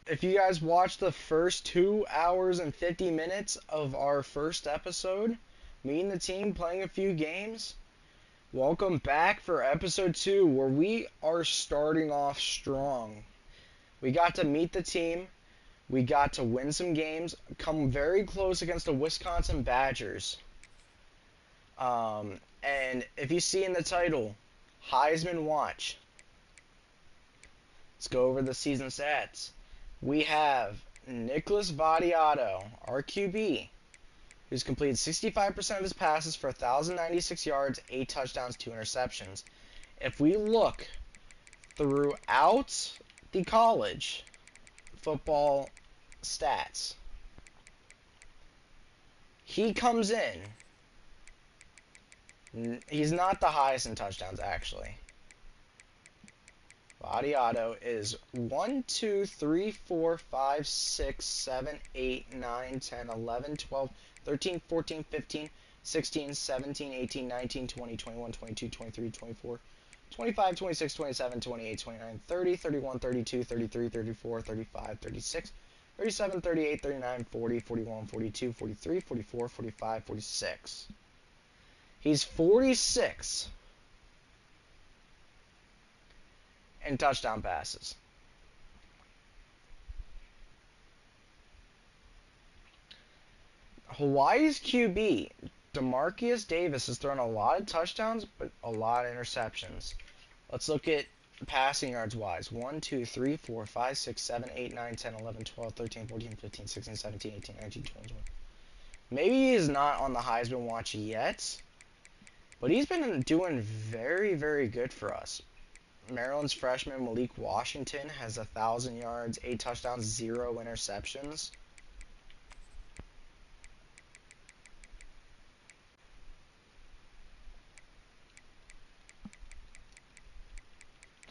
If you guys watched the first 2 hours and 50 minutes of our first episode, me and the team playing a few games, welcome back for episode 2, where we are starting off strong. We got to meet the team. We got to win some games, come very close against the Wisconsin Badgers. And if you see in the title, Heisman Watch. Let's go over the season stats. We have Nicholas Vadiato, our QB, who's completed 65% of his passes for 1,096 yards, 8 touchdowns, 2 interceptions. If we look throughout the college football stats, he comes in. He's not the highest in touchdowns, actually. Vadiato is 1, 2, 3, 4, 5, 6, 7, 8, 9, 10, 11, 12, 13, 14, 15, 16, 17, 18, 19, 20, 21, 22, 23, 24, 25, 26, 27, 28, 29, 30, 31, 32, 33, 34, 35, 36, 37, 38, 39, 40, 41, 42, 43, 44, 45, 46. He's 46 in touchdown passes. Hawaii's QB, Demarcus Davis, has thrown a lot of touchdowns, but a lot of interceptions. Let's look at passing yards wise. 1, 2, 3, 4, 5, 6, 7, 8, 9, 10, 11, 12, 13, 14, 15, 16, 17, 18, 19, 20, 21. Maybe he is not on the Heisman watch yet, but he's been doing very, very good for us. Maryland's freshman Malik Washington has 1,000 yards, 8 touchdowns, 0 interceptions.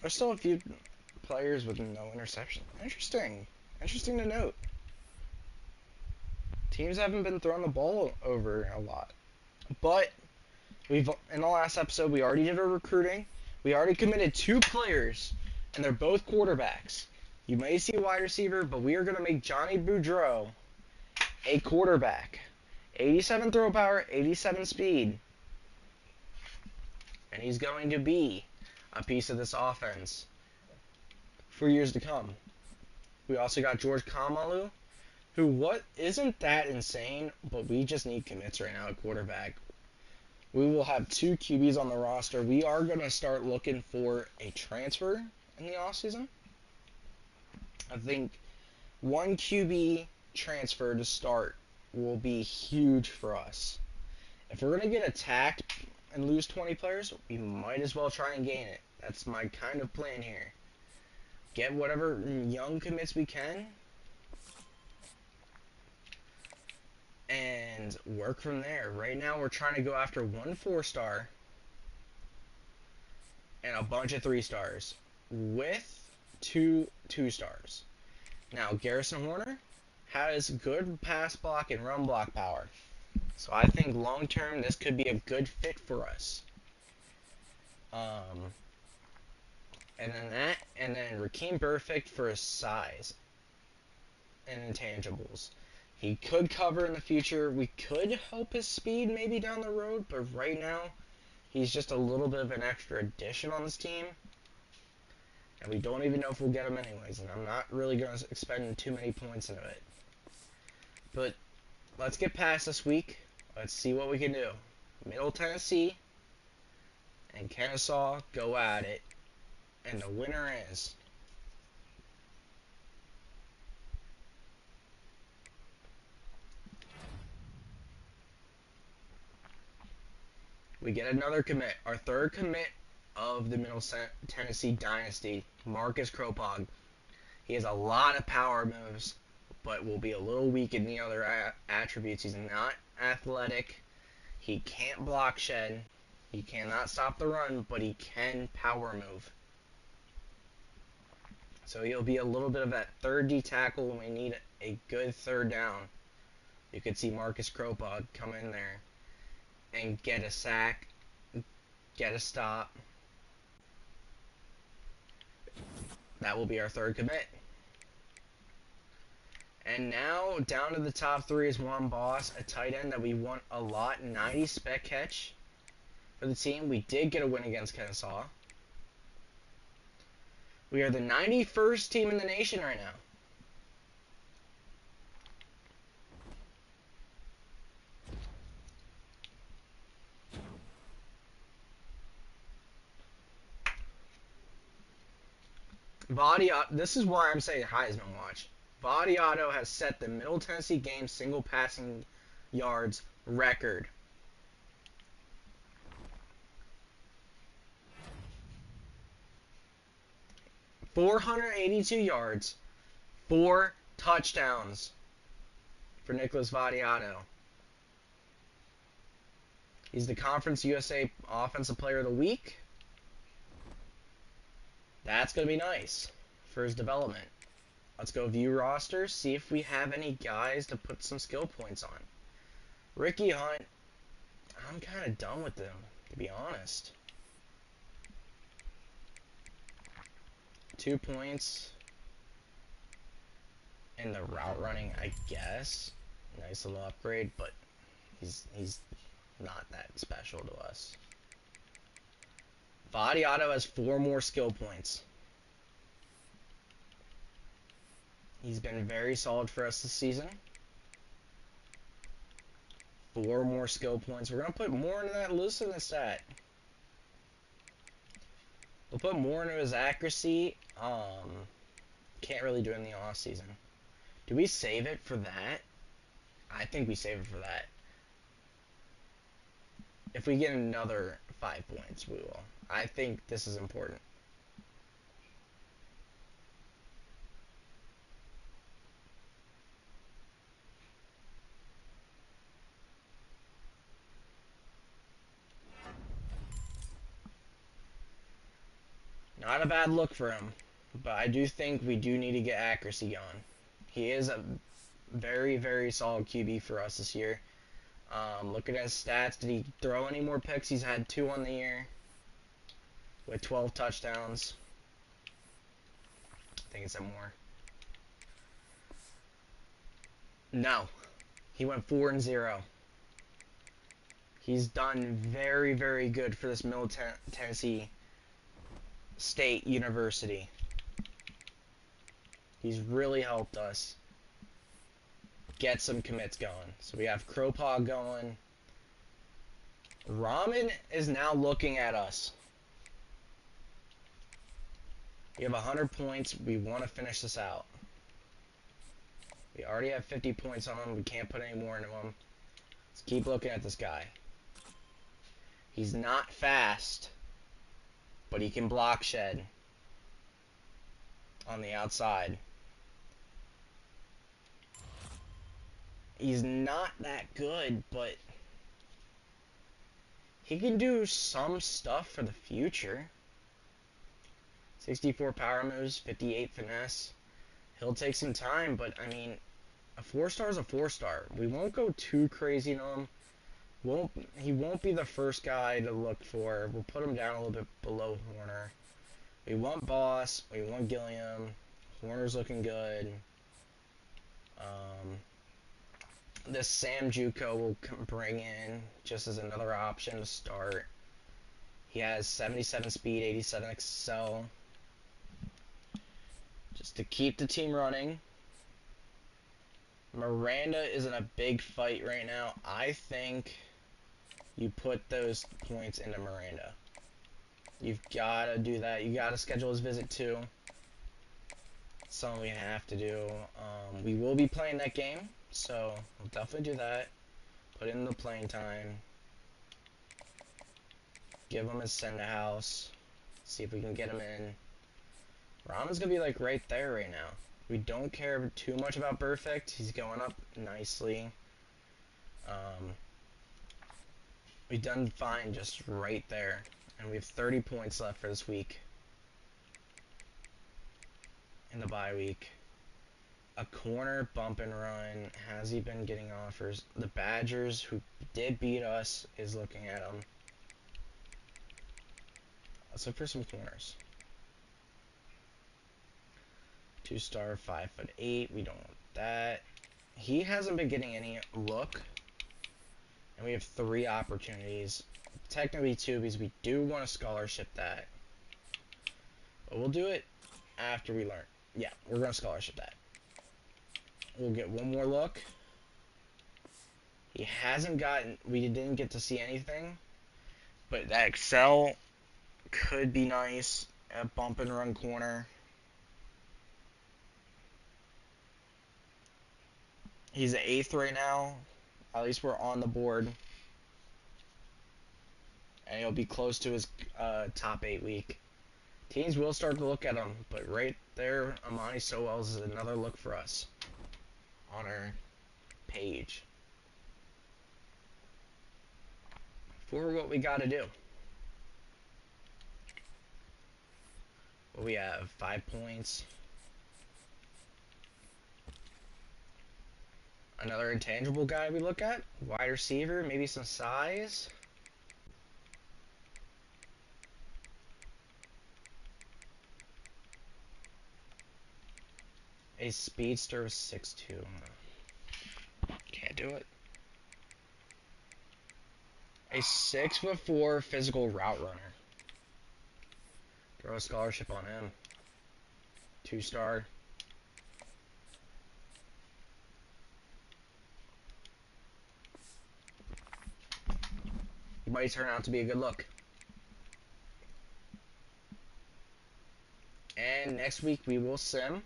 There's still a few players with no interception. Interesting. Interesting to note. Teams haven't been throwing the ball over a lot. But in the last episode, we already did our recruiting. We already committed 2 players, and they're both quarterbacks. You may see a wide receiver, but we are going to make Johnny Boudreaux a quarterback. 87 throw power, 87 speed. And he's going to be a piece of this offense for years to come. We also got George Kamalu, who isn't that insane, but we just need commits right now at quarterback. We will have 2 QBs on the roster. We are going to start looking for a transfer in the offseason. I think 1 QB transfer to start will be huge for us. If we're going to get attacked and lose 20 players, we might as well try and gain it. That's my kind of plan here. Get whatever young commits we can and work from there. Right now we're trying to go after 1 4-star and a bunch of 3-stars with 2 2-stars. Now Garrison Horner has good pass block and run block power. So I think long term this could be a good fit for us. And then Rakeem Perfect for his size and intangibles. He could cover in the future. We could help his speed maybe down the road, but right now he's just a little bit of an extra addition on this team. And we don't even know if we'll get him anyways, and I'm not really going to expend too many points into it. But let's get past this week. Let's see what we can do. Middle Tennessee and Kennesaw go at it. And the winner is we get another commit. Our 3rd commit of the Middle Tennessee Dynasty, Marcus Kropog. He has a lot of power moves, but will be a little weak in the other attributes. He's not athletic. He can't block shed. He cannot stop the run, but he can power move. So he'll be a little bit of that 3rd D tackle when we need a good 3rd down. You could see Marcus Kropog come in there and get a sack, get a stop. That will be our 3rd commit. And now down to the top three is Juan Boss, a tight end that we want a lot. 90 spec catch for the team. We did get a win against Kennesaw. We are the 91st team in the nation right now. This is why I'm saying Heisman watch. Vadiato has set the Middle Tennessee game single passing yards record. .482 yards, 4 touchdowns for Nicholas Vadiato. He's the Conference USA Offensive Player of the Week. That's going to be nice for his development. Let's go view roster, see if we have any guys to put some skill points on. Ricky Hunt, I'm kind of done with him, to be honest. 2 points in the route running, I guess. Nice little upgrade, but he's not that special to us. Vadiato has 4 more skill points. He's been very solid for us this season. 4 more skill points. We're going to put more into that looseness stat. We'll put more into his accuracy. Can't really do it in the off season. Do we save it for that? I think we save it for that. If we get another 5 points, we will. I think this is important. Not a bad look for him, but I do think we do need to get accuracy on. He is a very, very solid QB for us this year. Looking at his stats, did he throw any more picks? He's had 2 on the year with 12 touchdowns. I think it's more. No. He went 4-0. He's done very, very good for this Middle Tennessee State University. He's really helped us get some commits going. So we have Crowpaw going. Ramen is now looking at us. We have 100 points. We want to finish this out. We already have 50 points on him. We can't put any more into him. Let's keep looking at this guy. He's not fast, but he can block shed on the outside. He's not that good, but he can do some stuff for the future. 64 power moves, 58 finesse. He'll take some time, but I mean, a 4-star is a 4-star. We won't go too crazy on him. He won't be the first guy to look for. We'll put him down a little bit below Horner. We want Boss. We want Gilliam. Horner's looking good. This Sam Juco will bring in just as another option to start. He has 77 speed, 87 excel. Just to keep the team running. Miranda is in a big fight right now. I think you put those points into Miranda. You've got to do that. You got to schedule his visit too. Something we have to do. We will be playing that game, so we'll definitely do that. Put in the playing time. Give him his send-a-house. See if we can get him in. Ramen's going to be like right there right now. We don't care too much about Perfect. He's going up nicely. We've done fine just right there. And we have 30 points left for this week. In the bye week. A corner bump and run. Has he been getting offers? The Badgers, who did beat us, is looking at him. Let's look for some corners. 2-star, 5'8". We don't That he hasn't been getting any look, and we have 3 opportunities. Technically 2 because we do want to scholarship that. But we'll do it after we learn. Yeah, we're going to scholarship that. We'll get 1 more look. He hasn't gotten... We didn't get to see anything. But that Excel could be nice. A bump and run corner. He's at 8th right now. At least we're on the board. And he'll be close to his top 8 week. Teams will start to look at him, but right there, Amani Sowells is another look for us on our page for what we got to do. What we have, 5 points. Another intangible guy we look at, wide receiver, maybe some size. A speedster 6'2". Can't do it. A 6'4" physical route runner. Throw a scholarship on him. 2-star. He might turn out to be a good look. And next week we will sim.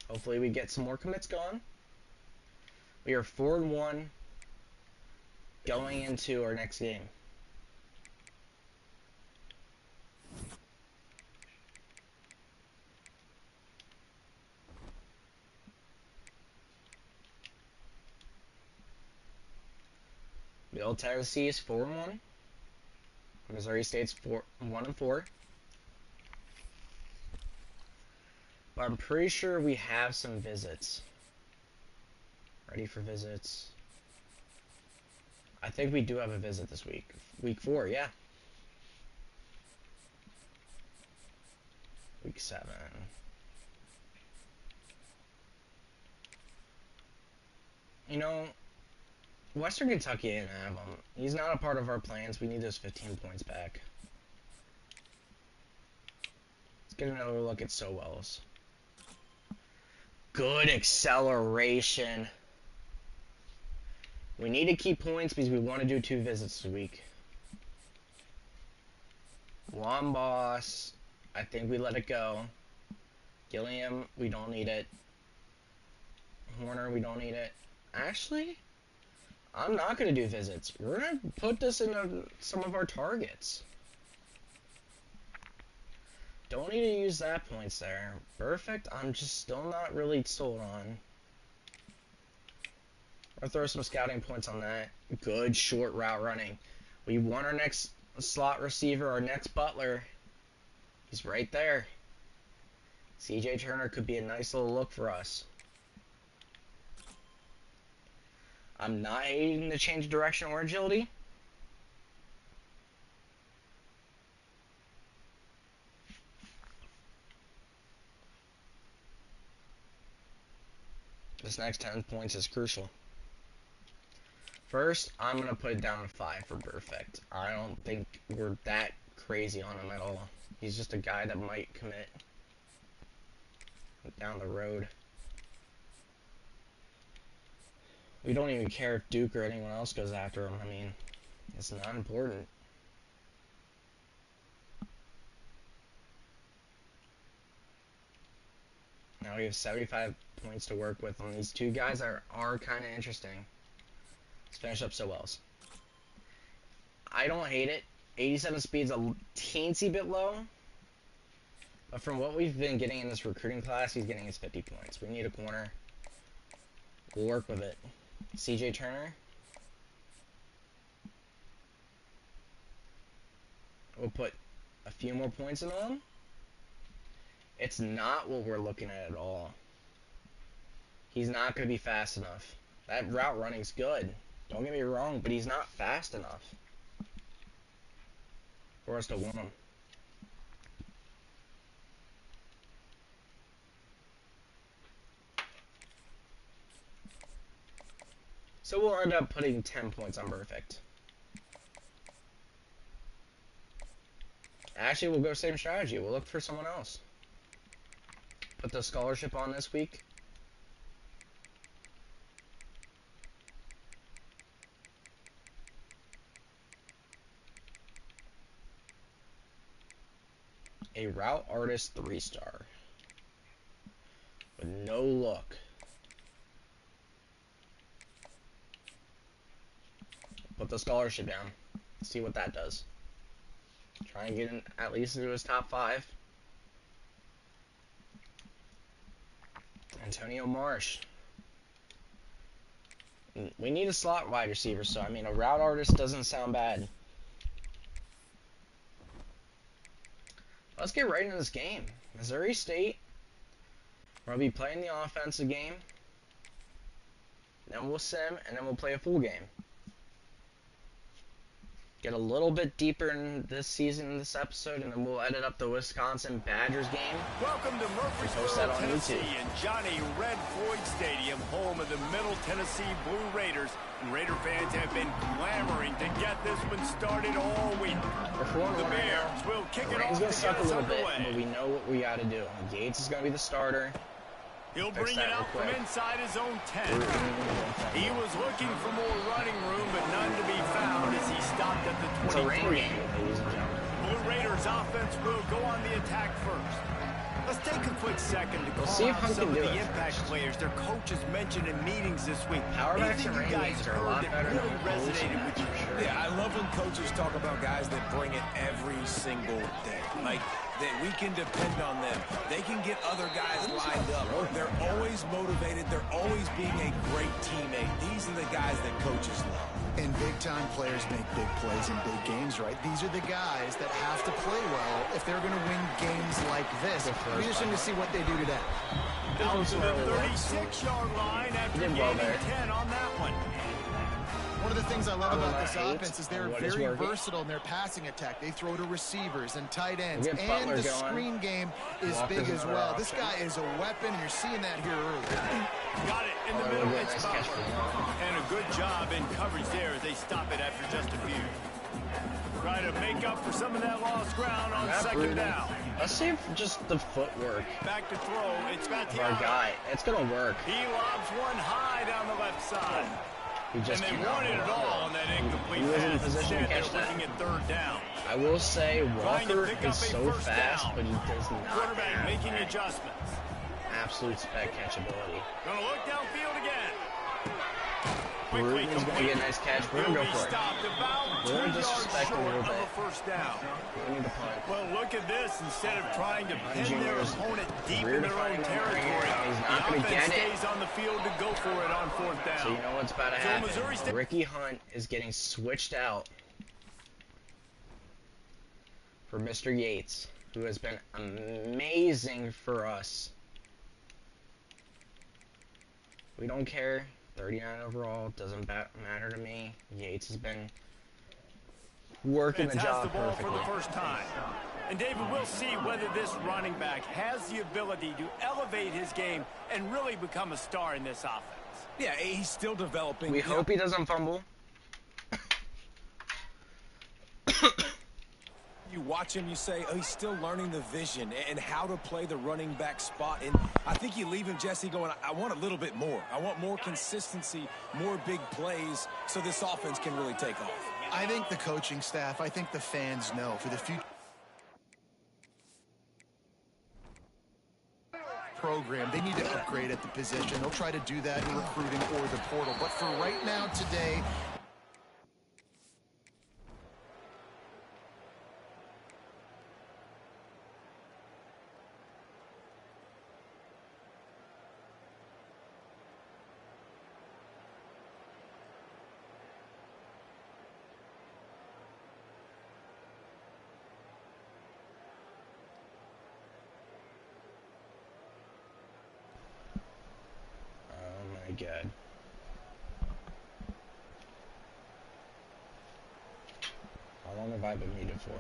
Hopefully we get some more commits going. We are 4-1 going into our next game. Middle Tennessee is 4-1. Missouri State's 1-4. But I'm pretty sure we have some visits. Ready for visits. I think we do have a visit this week. Week 4, yeah. Week 7. You know, Western Kentucky didn't have him. He's not a part of our plans. We need those 15 points back. Let's get another look at Sowells. Good acceleration. We need to keep points because we want to do 2 visits a week. One boss. I think we let it go. Gilliam, we don't need it. Horner, we don't need it. Actually, I'm not going to do visits. We're going to put this in some of our targets. Don't need to use that points there. Perfect. I'm just still not really sold on. I'll throw some scouting points on that. Good short route running. We want our next slot receiver, our next butler. He's right there. CJ Turner could be a nice little look for us. I'm not hating the change of direction or agility. This next 10 points is crucial. First, I'm going to put it down to 5 for perfect. I don't think we're that crazy on him at all. He's just a guy that might commit down the road. We don't even care if Duke or anyone else goes after him. I mean, it's not important. Now we have 75 points to work with, and these 2 guys are kind of interesting. Let's finish up Sowells. I don't hate it. 87 speed's a teensy bit low. But from what we've been getting in this recruiting class, he's getting his 50 points. We need a corner. We'll work with it. CJ Turner. We'll put a few more points in him. It's not what we're looking at all. He's not going to be fast enough. That route running's good. Don't get me wrong, but he's not fast enough for us to want him. So we'll end up putting 10 points on perfect. Actually, we'll go same strategy. We'll look for someone else. Put the scholarship on this week. A route artist 3-star. With no look. Put the scholarship down. See what that does. Try and get in at least into his top 5. Antonio Marsh. We need a slot wide receiver, so I mean a route artist doesn't sound bad. Let's get right into this game. Missouri State. We're going to be playing the offensive game. Then we'll sim, and then we'll play a full game. Get a little bit deeper in this season, in this episode, and then we'll edit up the Wisconsin Badgers game. Welcome to Murfreesboro, Tennessee, and Johnny Red Floyd Stadium, home of the Middle Tennessee Blue Raiders. And Raider fans have been clamoring to get this one started all week. The Bears will kick it off. It's going to suck a little bit, but we know what we got to do. Yates is going to be the starter. He'll bring it out from inside his own 10. He was looking for more running room, but none to be found as he stopped at the 23. Blue Raiders offense will go on the attack first. Let's take a quick second to call out some of the impact players their coaches mentioned in meetings this week. Anything you guys heard that really resonated with you? Yeah, I love when coaches talk about guys that bring it every single day. Like, that we can depend on them. They can get other guys lined up. They're always motivated. They're always being a great teammate. These are the guys that coaches love. And big-time players make big plays in big games, right? These are the guys that have to play well if they're going to win games like this. We're just going to see what they do today. Down to the 36-yard line after gaining 10 on that one. One of the things I love about this offense is they're very versatile in their passing attack. They throw to receivers and tight ends, and the screen game is big as well. This guy is a weapon, and you're seeing that here early. Got it in the middle. It's Butler. And a good job in coverage there as they stop it after just a few. Try to make up for some of that lost ground on second down. Let's see if just the footwork. Back to throw. It's got our guy. It's going to work. He lobs one high down the left side. He just and they wanted it all on that incomplete pass. In position to catch that. At third down. I will say Walker is so fast, but he does not quarterback making adjustments. Absolute spec catchability. Gonna look downfield again. Bruton's gonna get a nice catch. Bruton, go for it. Bruton disrespect a little bit. First down. We need the punt. Well, look at this. Instead of trying to pin their opponent deep in their own territory, he's not gonna get it. Stays on the field to go for it on fourth down. So you know what's about to happen. Ricky Hunt is getting switched out for Mr. Yates, who has been amazing for us. We don't care. 39 overall, doesn't matter to me. Yates has been working the job perfectly. For the first time. And David, we'll see whether this running back has the ability to elevate his game and really become a star in this offense. Yeah, he's still developing. We hope he doesn't fumble. You watch him, you say, oh, he's still learning the vision and how to play the running back spot. And I think you leave him, Jesse, going, I want a little bit more. I want more consistency, more big plays so this offense can really take off. I think the coaching staff, I think the fans know for the future program, they need to upgrade at the position. They'll try to do that in recruiting or the portal. But for right now, today, good. How long have I been muted for?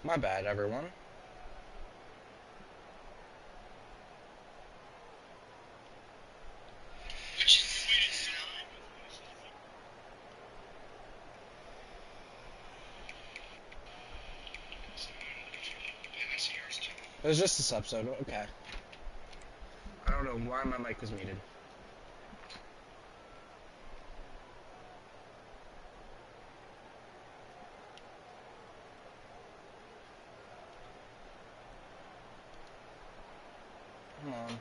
My bad, everyone. It was just this episode. Okay. I don't know why my mic was muted. Come on.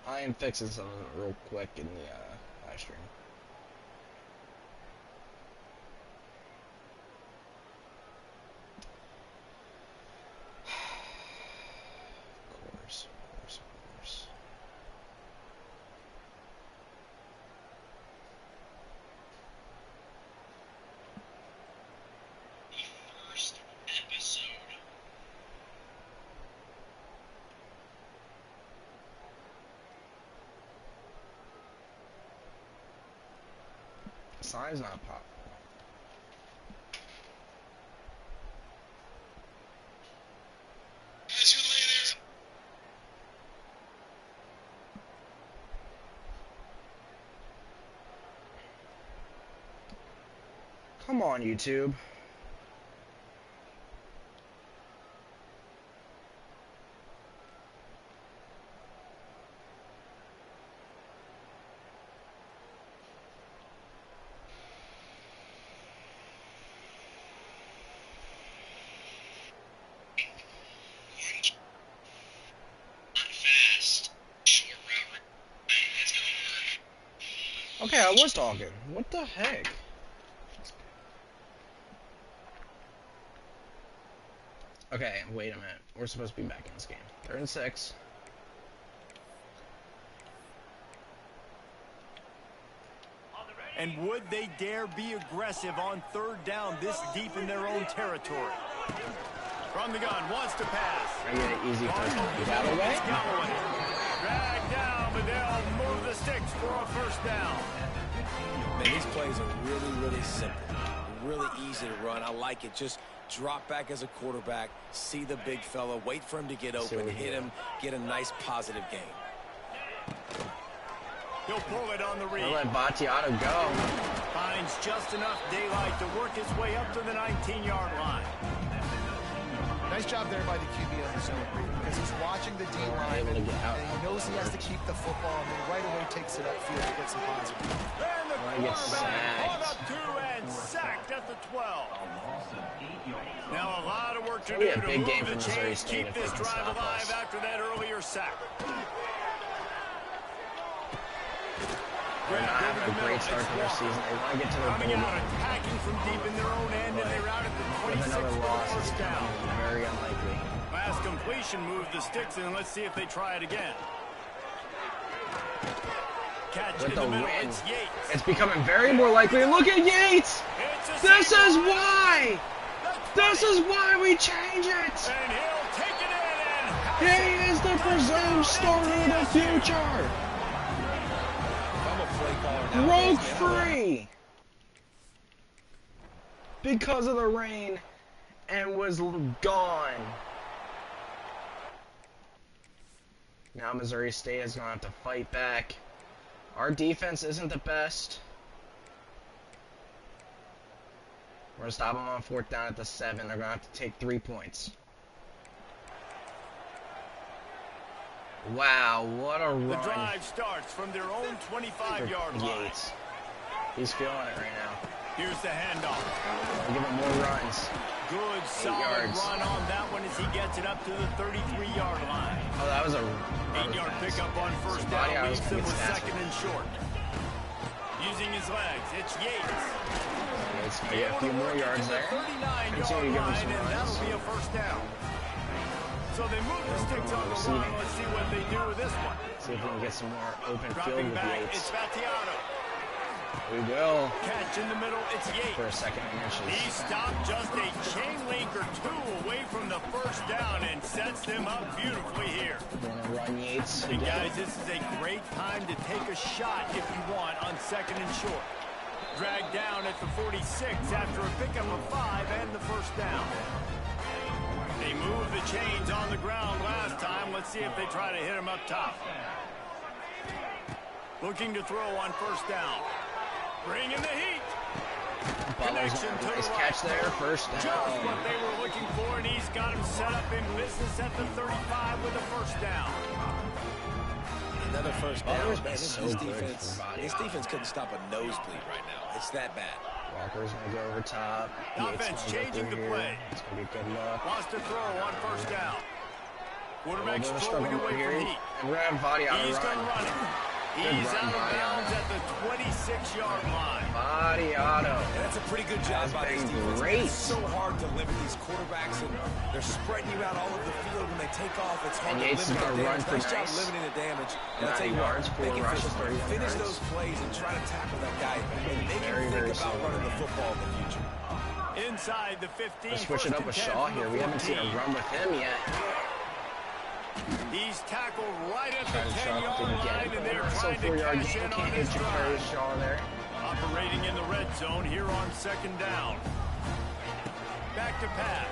I am fixing something real quick in the live stream. Of course. Sign's not popping. Come on, YouTube. Okay, I was talking. What the heck? Okay, wait a minute. We're supposed to be back in this game. 3rd and 6. And would they dare be aggressive on 3rd down this deep in their own territory? From the gun, wants to pass. I get an easy first down. Get out of the way. Drag down, but they'll move the sticks for a 1st down. Man, these plays are really simple. Really easy to run. I like it. Just drop back as a quarterback, see the big fella, wait for him to get open, hit him, get a nice positive game. He'll pull it on the read. He'll let Battiato go. Finds just enough daylight to work his way up to the 19-yard line. Nice job there by the QB on the zone read, because he's watching the D-line and he knows he has to keep the football, and then right away takes it upfield to get some positive. And the quarterback caught up to and sacked at the 12. Now a lot of work to do to move the chains, keep this drive alive after that earlier sack. They're not having a great start to their season. They want to get to their coming out, attacking from deep in their own end, and they're out at the 26 with another loss, it's down. Very unlikely. Last completion moved the sticks, and let's see if they try it again. Catch With in the middle, win, it's Yates. it's becoming very more likely. Look at Yates! This is why! This is why we change it! And he'll take it in and he is the presumed starter of the future! Broke free! Because of the rain and was gone. Now Missouri State is going to have to fight back. Our defense isn't the best. We're going to stop them on 4th down at the 7. They're going to have to take 3 points. Wow, what a run. The drive starts from their own 25-yard line. Yates. He's feeling it right now. Here's the handoff. We'll give him more runs. Good, solid run on that one as he gets it up to the 33-yard line. Oh, that was a 8-yard pickup on 1st down. Leaves him with 2nd and short. Using his legs, it's Yates. Yates can get a few more yards there. Continue to give him some runs. And that'll be a 1st down. So they move the sticks on the run. Let's see what they do with this one. See if we can get some more open Dropping field with back, Yates. it's Battiato. There we go. Catch in the middle, it's Yates. For a 2nd and inches. He stopped just a chain link or 2 away from the 1st down and sets them up beautifully here. Gonna run Yates. And guys, this is a great time to take a shot if you want on 2nd and short. Dragged down at the 46 after a pickup of 5 and the first down. They moved the chains on the ground last time. Let's see if they try to hit him up top. Looking to throw on first down. Bringing the heat. Connection to the right. Catch there, first down. Just what they were looking for, and he's got him set up in business at the 35 with a first down. Another first down. This defense couldn't stop a nosebleed right now. It's that bad. Walker's going to go over top. Offense changing the play. It's going to be a good look. Wants to throw on first down. Quarterback's throwing away here. from heat. And we're going to have Vadiato He's going to run it. He's out of bounds at the 26-yard line. Vadiato. And that's a pretty good job by this defense. Great. It's so hard to limit these quarterbacks, and they're spreading you out all over the field. When they take off, it's hard to limit the damage. Nice job limiting the damage. And I'll tell you what, they can finish those plays and try to tackle that guy and make him think about running the football in the future. Inside the 15. Let's switch it up with Shaw here. We haven't seen a run with him yet. He's tackled right at the 10-yard line, and they're trying to cash in on this drive. Shaw there. Operating in the red zone here on second down. Back to pass.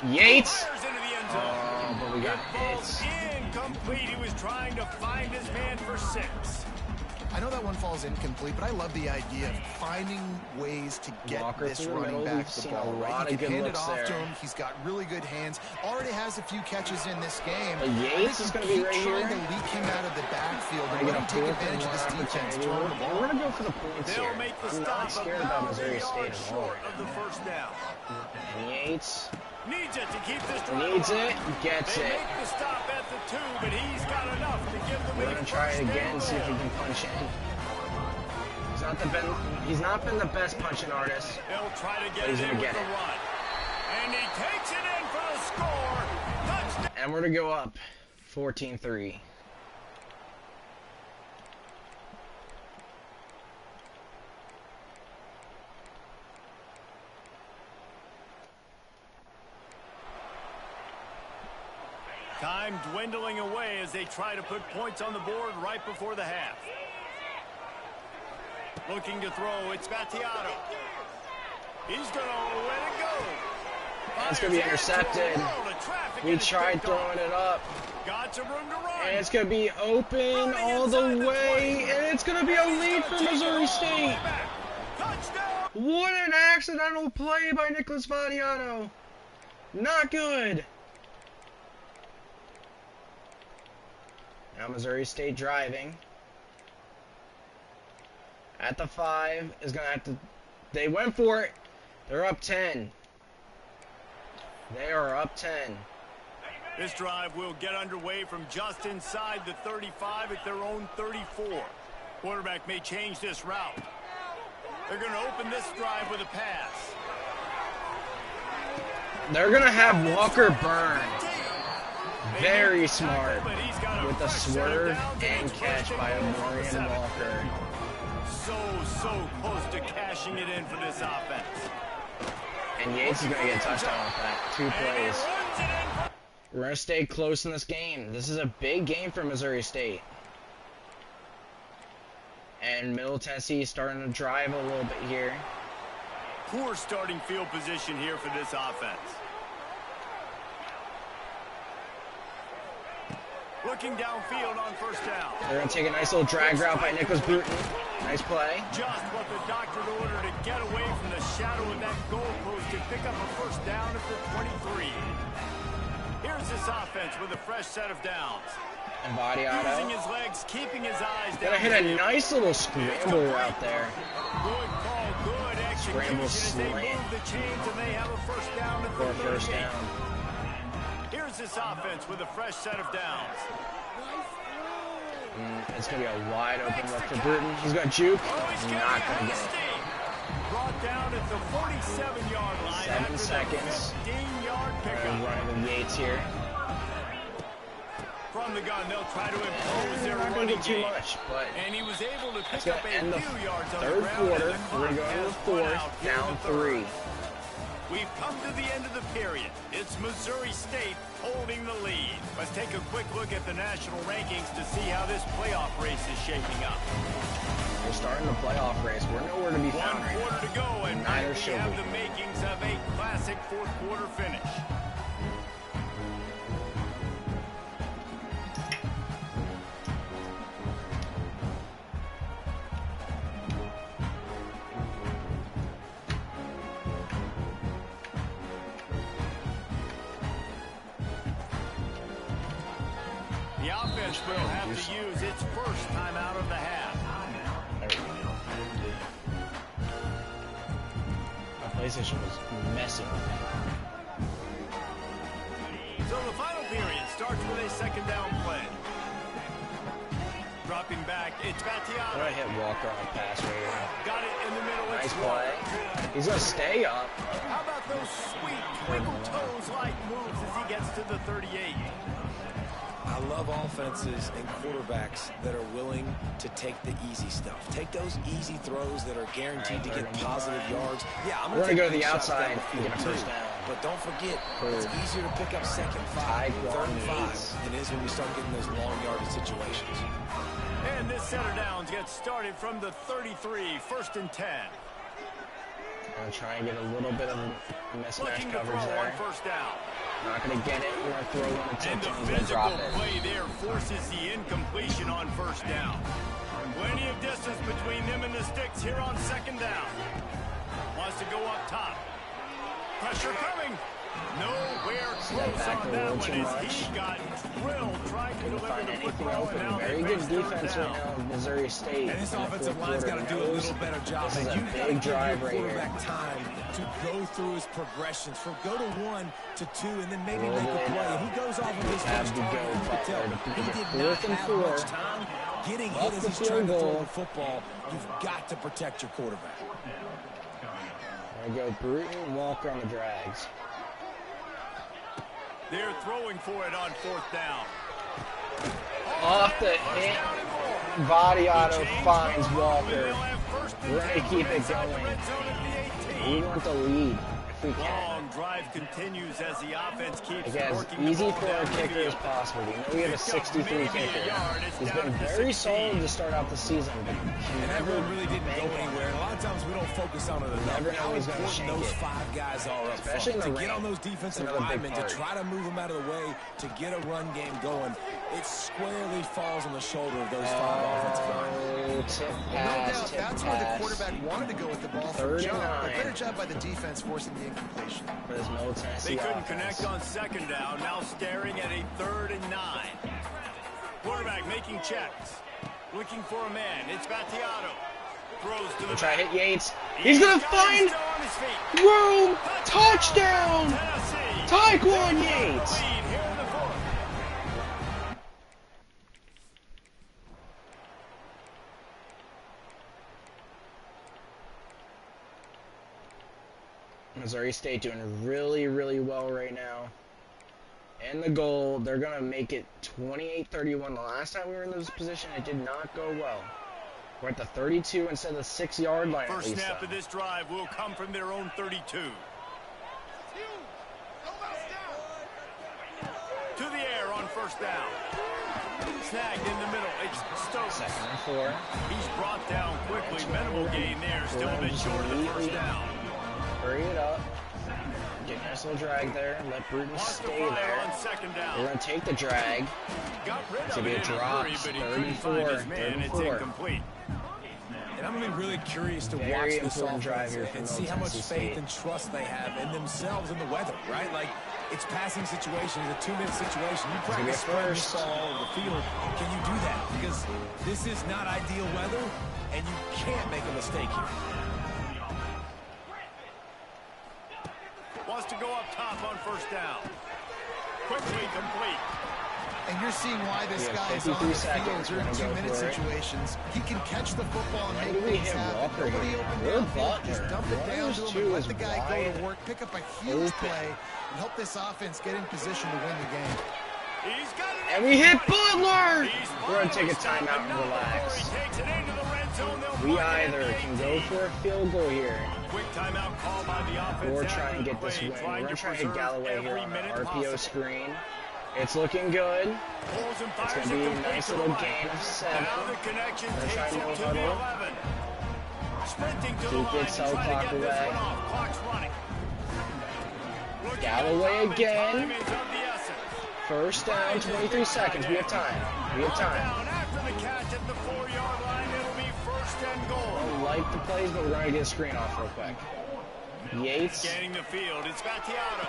Yates. Fires into the end zone. But we got ball's incomplete. He was trying to find his man for 6. I know that one falls incomplete, but I love the idea of finding ways to get Walker this running back the ball. Right? He can hand it off to him. He's got really good hands. Already has a few catches in this game. Yates is going to be right here. Trying to leak him out of the backfield and let him take advantage of this defense. Throwing the ball. We're going to go for the points here. I'm not scared about Missouri State at all. Of the first down. And Yates needs it to keep this drive. needs it, gets they it. Make the stop at the 2, but he's got enough to give them We're going to try it again, see if he can punch in. He's not been the best punching artist. He'll try to get it in with the run. And he takes it in for the score. Touchdown. And we're going to go up 14-3. Time dwindling away as they try to put points on the board right before the half. Looking to throw, it's Vadiato. He's going to let it go. That's going to be intercepted. We tried throwing it up. Got some room to run. And it's going to be open all the way. And it's going to be a lead for Missouri State. What an accidental play by Nicholas Vadiato. Not good. Now Missouri State driving. At the 5 is going to have to... They went for it. They're up 10. They are up 10. This drive will get underway from just inside the 35 at their own 34. Quarterback may change this route. They're going to open this drive with a pass. They're going to have Walker burn. Very smart with a swerve and catch by Amorian Walker. So close to cashing it in for this offense. And Yates is going to get a touchdown with that. 2 plays. We're going to stay close in this game. This is a big game for Missouri State. And Middle Tennessee is starting to drive a little bit here. Poor starting field position here for this offense. Looking downfield on first down. They're going to take a nice little drag route by Nicholas Bruton. Nice play. Just what the doctor ordered to get away from the shadow of that goalpost to pick up a first down at the 23. Here's this offense with a fresh set of downs. And Vadiato. Using his legs, keeping his eyes down. Gonna hit a nice little scramble route there. Good call, good execution as they move the chains and they have a first down at the 38. First down. Here's this offense with a fresh set of downs. It's going to be a wide open look for Bruton. He's going to juke. He's not going to get it. Brought down at the 47-yard line. 7 seconds. 15-yard pickup. Running with Yates here. From the gun, they'll try to impose their running too game. much, but and he was able to pick up a end the few yards on third the ground. quarter. We're going to the fourth, down 3. We've come to the end of the period. It's Missouri State holding the lead. Let's take a quick look at the national rankings to see how this playoff race is shaping up. We're starting the playoff race. We're nowhere to be found. 1 quarter to go, and neither we should have we. the makings of a classic fourth quarter finish. The offense will have to use its first time out of the half. There we go. My PlayStation was messing with me. So the final period starts with a second down play. Dropping back, it's Battiato. I'm gonna hit Walker on a pass right here. Got it in the middle. Nice It's play. He's gonna stay up. How about those sweet twinkle toes-like moves as he gets to the 38? I love offenses and quarterbacks that are willing to take the easy stuff. Take those easy throws that are guaranteed to get positive yards. Yeah, I'm We're gonna go to the shots down outside the and get a field first too. down. But don't forget, it's easier to pick up second five, third and five than it is when we start getting those long yardage situations. And this set of downs gets started from the 33, 1st and 10. I'm gonna try and get a little bit of mismatch Looking to coverage throw on there. first down. Not gonna get it. We're gonna throw one And attempt the and he's gonna physical drop it. play there forces the incompletion on first down. Plenty of distance between them and the sticks here on second down. Wants to go up top. Pressure coming. Nowhere close back on a that little one too as much. he got drilled trying to Couldn't deliver find the anything football. open. And now Very they good face third defense down. right now of Missouri State. And this in the offensive fourth line's got to quarter. do a little better job. This is And a you've got to big give your drive right here. quarterback time to go through his progressions. From go to 1 to 2, and then maybe Roll make a it play. out. And he goes off of his Have first to target. go, You can tell Butler, to he get did fourth not and have 4. much time getting Off hit as the he's trying to field throw goal. the football. You've got to protect your quarterback. There we go. Bruton, Walker on the drags. They're throwing for it on fourth down. Off the hit. Vadiato finds Walker. We're going to keep it going. We want the lead if we can. Long drive continues as the offense keeps Again, working as easy the ball for our down the kicker as field. possible. We know we have a 63 kicker. He's been very solid to start out the season, but And that run really didn't go anywhere. And a lot of times we don't focus on it enough. never know How who's gonna important shank those it. 5 guys are up Especially front. in the To get rain. on those defensive Another big linemen, to part. try to move them out of the way, to get a run game going, it squarely falls on the shoulder of those 5 offensive linemen. Oh, tip No pass, doubt tip that's where the pass. quarterback wanted to go with the ball from Third and jump. But 9. better job by the defense forcing the incompletion. For this Middle Tennessee They couldn't offense. connect on second down, now staring at a 3rd and 9. Quarterback making checks. Looking for a man. It's Battiato. Throws to the We'll try to back. hit Yates. He's going to got him find still on his feet. room. Touchdown. Tennessee. Taekwon Lead Yates. here in the 4th. Missouri State doing really, really well right now. And the goal, they're going to make it 28-31. The last time we were in this position, it did not go well. We're at the 32 instead of the 6-yard line. First at least, snap though. of this drive will come from their own 32. To the air on first down. Snagged in the middle. It's Stokes. 2nd and 4. He's brought down quickly. Minimal gain there. Still a bit short of the first down. Hurry it up. Get a nice little drag there. Let Bruton Wants to stay fire there. on second down. We're going to take the drag. Got rid It's of gonna it be in a a drop. hurry, but he 3rd couldn't and find 4. his man. 3rd and It's 4. incomplete. And I'm going to be really curious to Very watch this important drive offense here from and see how much Tennessee faith State. and trust they have in themselves and the weather, right? Like, it's passing situation, it's a 2-minute situation. You gonna be a practice spreading this first. ball all over the field. Can you do that? Because this is not ideal weather, and you can't make a mistake here. Wants to go up top on first down. Quickly complete. And you're seeing why this We have guy is on 53 the field seconds. during We're gonna go 2-minute for it. situations. He can catch the football and Why make do we things hit happen. Walker Nobody here? open We're downfield. Just Butler. dump it down Those to him two and let is the guy go wide to work, pick up a huge open. play, and help this offense get in position to win the game. He's got it. And we hit Butler! He's We're going to take a finally timeout and stopped enough before relax. he takes it into the red We either can go for a field goal here Quick timeout call by the offense or try and get this win. We're going to try and hit Galloway here on an RPO screen. It's looking good. It's going to be a nice little gain of 7. We're going to try no huddle. Keep it cell clock away. Galloway again. First down, 23 seconds. We have time. We have time. After the catch at the 4-yard line, it'll be first and goal. I don't like the plays, but we're going to get a screen off real quick. Yates. Scanning the field. It's Vattiato.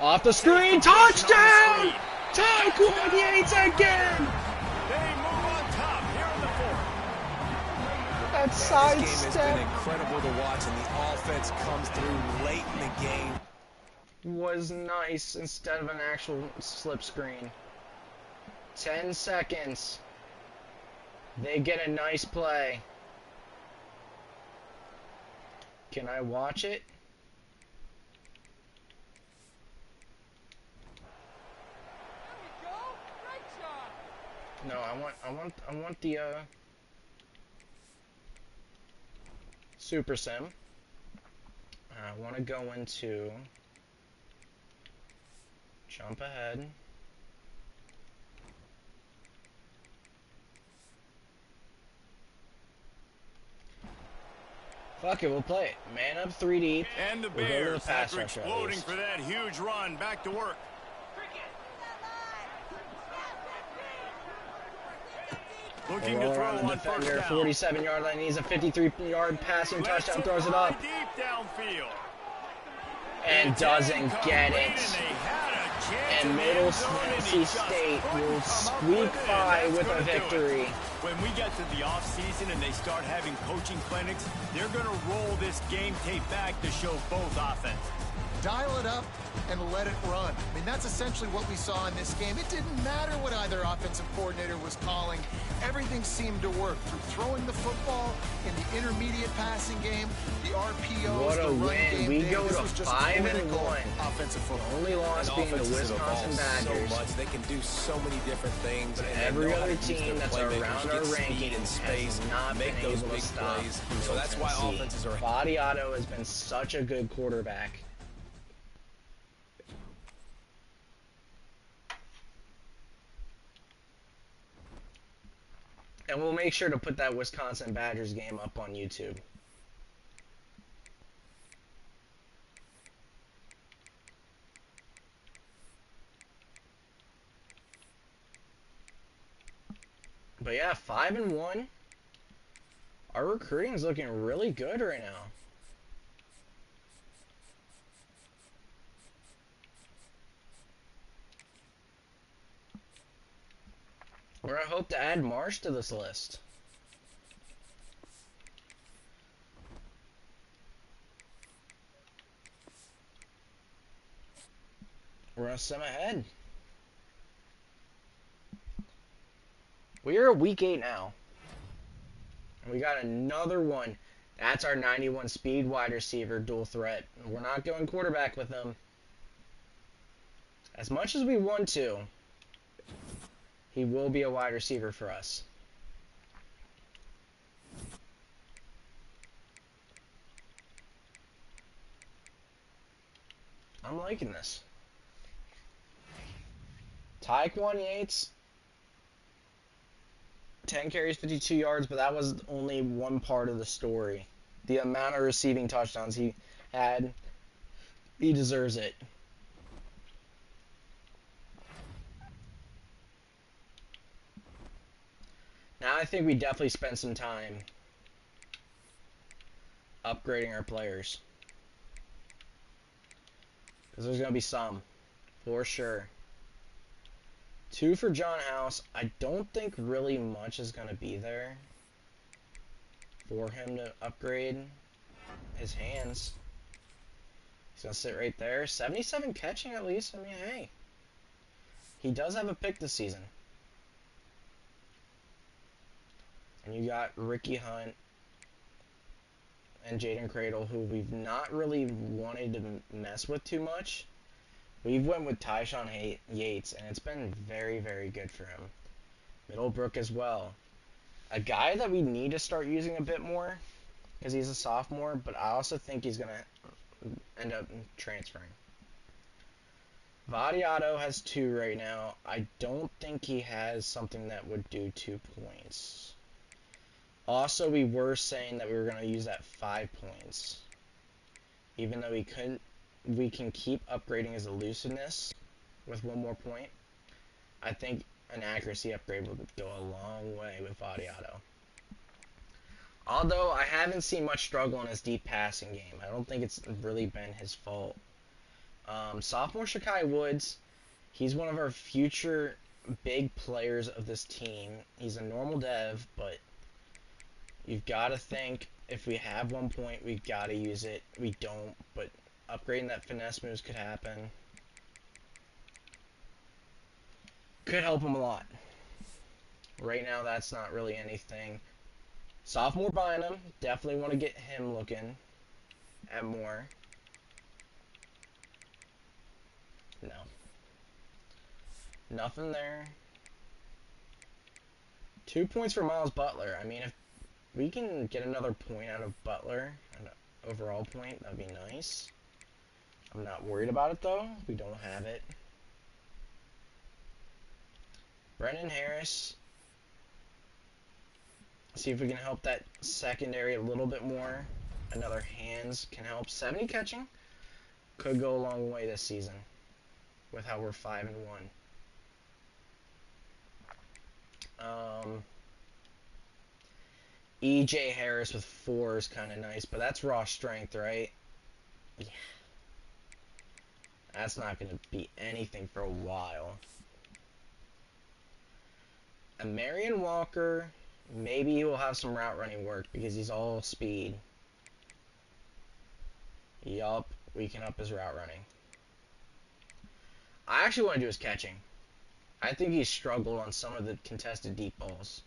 Off the screen. Touchdown! Taekwon Yates again! They move on top here in the 4th. That This side game has been step incredible to watch, and the offense comes through late in the game. was nice instead of an actual slip screen. 10 seconds. They get a nice play. Can I watch it? No, I want the Super Sim. I want to go into jump ahead. Fuck it, we'll play it. Man up 3 deep. And the We'll go to the Bears, pass after rush at exploding least. for that huge run, back to work. Looking to Roll throw around the on first defender, down. 47-yard line. He's a 53-yard passing touchdown. Throws it up Deep downfield. and doesn't get it. And they had a chance And in the Middle end zone, and he Tennessee just State couldn't will come up squeak with it, by and with that's a gonna do it. victory. When we get to the offseason and they start having coaching clinics, they're going to roll this game tape back to show both offense. Dial it up and let it run. I mean, that's essentially what we saw in this game. It didn't matter what either offensive coordinator was calling. Everything seemed to work through throwing the football in the intermediate passing game, the RPOs, What a the run win. game. We Dave, go this to was just 5-1. clinical offensive football. Only loss And being the offenses have Wisconsin evolved Badgers. so much. They can do so many different things. And they Every know how other to use team their that's playmakers, around get our speed rankings and space, has not make been those able to big stop plays. Middle So that's why Tennessee. offenses are. Vattiato has been such a good quarterback. And we'll make sure to put that Wisconsin Badgers game up on YouTube. But yeah, 5-1. Our recruiting is looking really good right now. We're gonna hope to add Marsh to this list. We're gonna sim ahead. We are week 8 now. And we got another one. That's our 91 speed wide receiver dual threat. We're not going quarterback with him. As much as we want to, he will be a wide receiver for us. I'm liking this. Taekwon Yates, 10 carries, 52 yards, but that was only one part of the story. The amount of receiving touchdowns he had, he deserves it. Now I think we definitely spent some time upgrading our players. Because there's going to be some, for sure. 2 for John House. I don't think really much is going to be there for him to upgrade his hands. He's going to sit right there. 77 catching at least. I mean, hey. He does have a pick this season. And you got Ricky Hunt and Jaden Cradle, who we've not really wanted to mess with too much. We've went with Tyshawn Yates, and it's been very, very good for him. Middlebrook as well. A guy that we need to start using a bit more, because he's a sophomore, but I also think he's going to end up transferring. Vadiato has 2 right now. I don't think he has something that would do 2 points. Also, we were saying that we were going to use that 5 points. Even though we can keep upgrading his elusiveness with 1 more point. I think an accuracy upgrade would go a long way with Vadiato. Although I haven't seen much struggle in his deep passing game. I don't think it's really been his fault. Sophomore Shakai Woods, he's one of our future big players of this team. He's a normal dev, but you've got to think if we have 1 point, we've got to use it. We don't, but upgrading that finesse moves could happen. Could help him a lot. Right now, that's not really anything. Sophomore Bynum, definitely want to get him looking at more. No. Nothing there. 2 points for Miles Butler. I mean, if we can get another point out of Butler, an overall point, that'd be nice. I'm not worried about it, though. We don't have it. Brennan Harris. See if we can help that secondary a little bit more. Another hands can help. 70 catching could go a long way this season with how we're 5-1. EJ Harris with 4 is kind of nice, but that's raw strength, right? Yeah. That's not going to be anything for a while. And Marion Walker, maybe he will have some route running work because he's all speed. Yup, we can up his route running. I actually want to do his catching. I think he's struggled on some of the contested deep balls.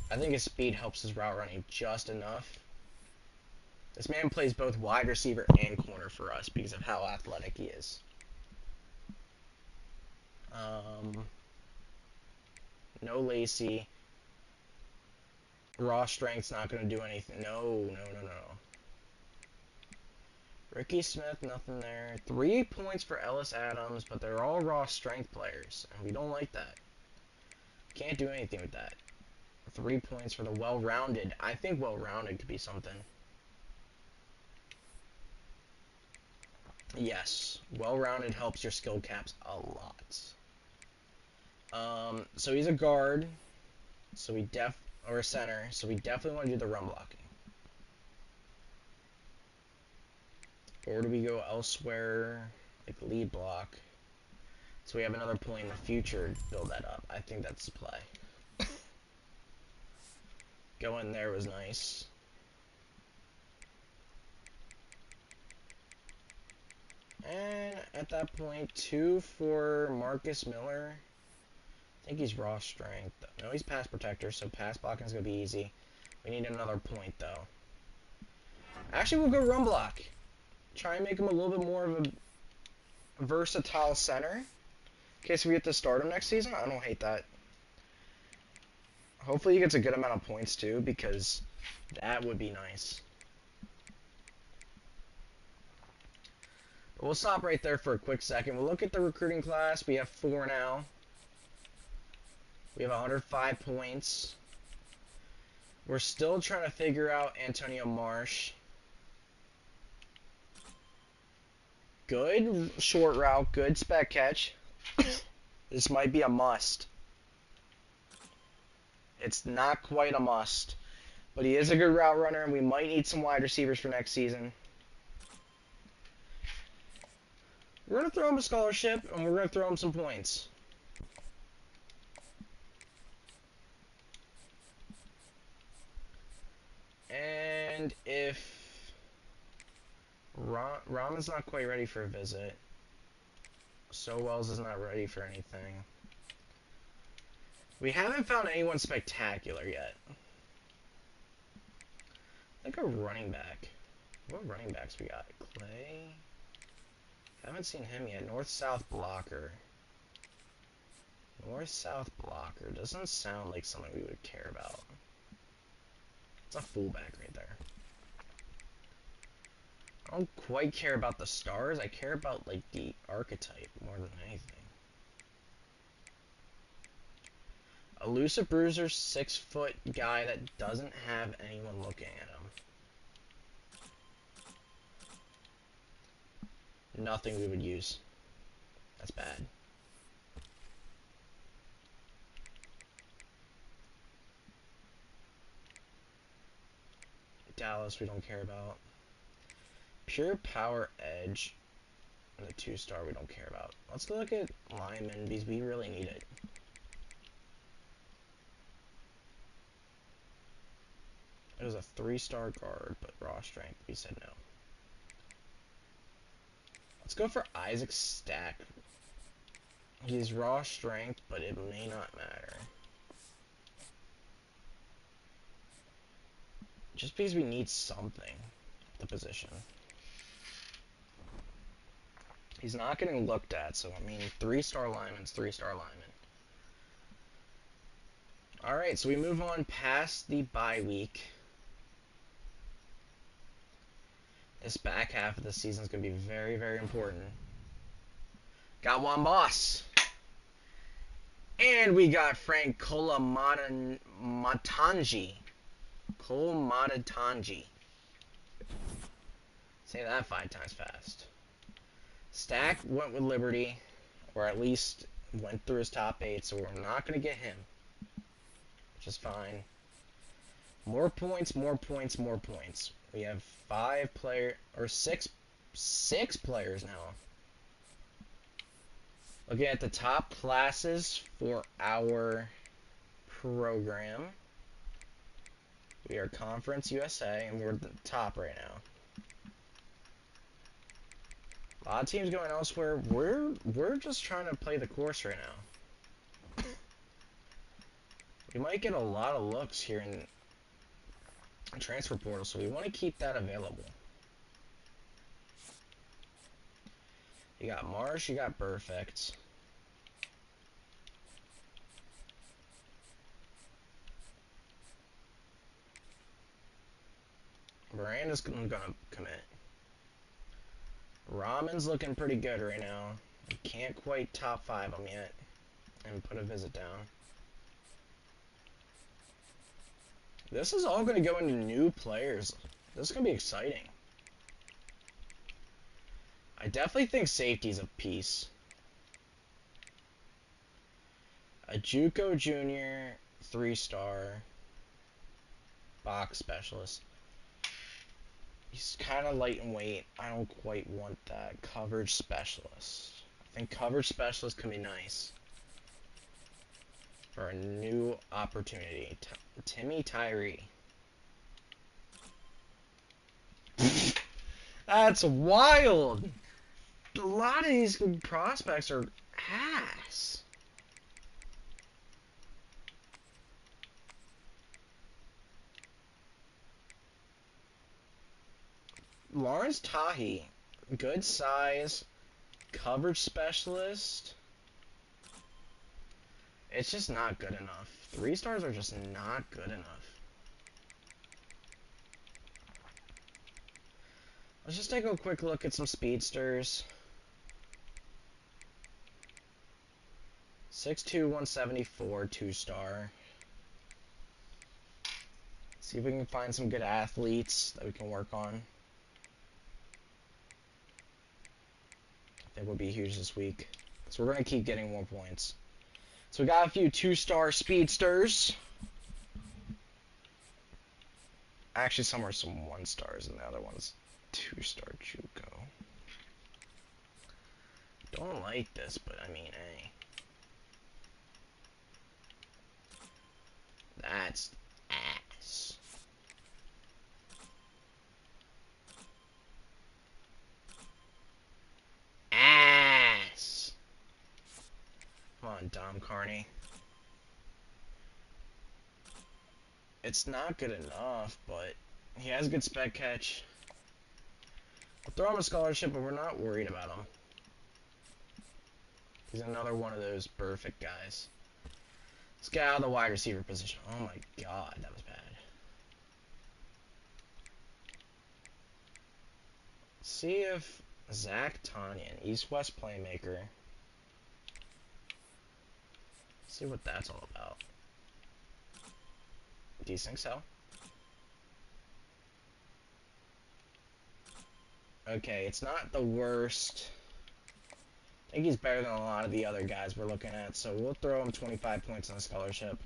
I think his speed helps his route running just enough. This man plays both wide receiver and corner for us because of how athletic he is. No Lacey. Raw strength's not going to do anything. No. Ricky Smith, nothing there. 3 points for Ellis Adams, but they're all raw strength players, and we don't like that. Can't do anything with that. 3 points for the well-rounded. I think well-rounded could be something. Yes, well-rounded helps your skill caps a lot. So he's a guard, or a center, so we definitely want to do the run blocking. Or do we go elsewhere, like lead block, so we have another point in the future to build that up? I think that's the play. Go in there was nice. And at that point, 2 for Marcus Miller. I think he's raw strength. No, he's pass protector, so pass blocking is going to be easy. We need another point, though. Actually, we'll go run block. Try and make him a little bit more of a versatile center. In case we get to start him next season. I don't hate that. Hopefully he gets a good amount of points, too, because that would be nice. But we'll stop right there for a quick second. We'll look at the recruiting class. We have 4 now. We have 105 points. We're still trying to figure out Antonio Marsh. Good short route, good spec catch. This might be a must. It's not quite a must, but he is a good route runner, and we might need some wide receivers for next season. We're going to throw him a scholarship, and we're going to throw him some points. And if Ramen's not quite ready for a visit, So Wells is not ready for anything. We haven't found anyone spectacular yet. I think a running back. What running backs we got? Clay? Haven't seen him yet. North-South blocker. North-south blocker doesn't sound like something we would care about. It's a fullback right there. I don't quite care about the stars. I care about like the archetype more than anything. Elusive bruiser, 6-foot guy that doesn't have anyone looking at him. Nothing we would use. That's bad. Dallas, we don't care about. Pure power edge. And the 2-star we don't care about. Let's go look at linemen because we really need it. It was a 3-star guard, but raw strength. We said no. Let's go for Isaac Stack. He's raw strength, but it may not matter. Just because we need something at the position. He's not getting looked at, so I mean, 3-star lineman's 3-star lineman. Alright, so we move on past the bye week. This back half of the season is going to be very, very important. Got one boss. And we got Frank Colamatangi. Say that 5 times fast. Stack went with Liberty, or at least went through his top 8, so we're not going to get him. Which is fine. More points, more points, more points. We have 6 players now. Looking at the top classes for our program. We are Conference USA, and we're at the top right now. A lot of teams going elsewhere. We're just trying to play the course right now. We might get a lot of looks here in transfer portal, so we want to keep that available. You got Marsh, you got Perfect. Miranda's gonna commit. Ramen's looking pretty good right now. We can't quite top 5 him yet. And put a visit down. This is all going to go into new players. This is going to be exciting. I definitely think safety's a piece. A JUCO junior, 3-star, box specialist. He's kind of light in weight. I don't quite want that. Coverage specialist. I think coverage specialist can be nice. For a new opportunity. Timmy Tyree. That's wild! A lot of these prospects are ass. Lawrence Tahi. Good size. Coverage specialist. It's just not good enough. 3 stars are just not good enough. Let's just take a quick look at some speedsters. 6'2", 174, 2-star. See if we can find some good athletes that we can work on. I think will be huge this week. So we're going to keep getting more points. So we got a few 2-star speedsters. Actually, some are some 1-stars and the other one's 2-star JUCO. Don't like this, but I mean, hey. That's ass. Ass. Come on, Dom Carney. It's not good enough, but he has a good spec catch. We'll throw him a scholarship, but we're not worried about him. He's another one of those perfect guys. get out of the wide receiver position. Oh my god, that was bad. See if Zach Tanyan, East-West playmaker. See what that's all about. Do you think so? Okay, it's not the worst. I think he's better than a lot of the other guys we're looking at, so we'll throw him 25 points on a scholarship.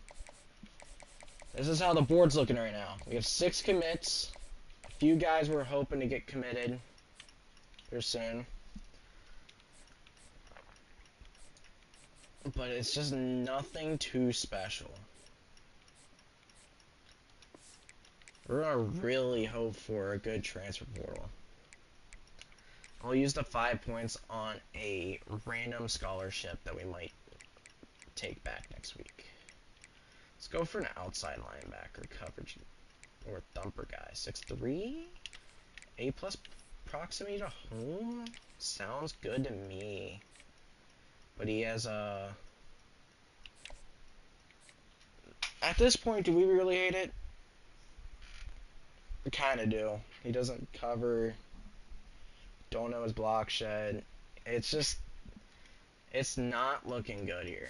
This is how the board's looking right now. We have 6 commits. A few guys we're hoping to get committed here soon. But it's just nothing too special. We're gonna really hope for a good transfer portal. I'll use the 5 points on a random scholarship that we might take back next week. Let's go for an outside linebacker coverage or thumper guy. 6'3", A+ proximity to home? Sounds good to me. But he has a... At this point, do we really hate it? We kind of do. He doesn't cover. Don't know his block shed. It's just... It's not looking good here.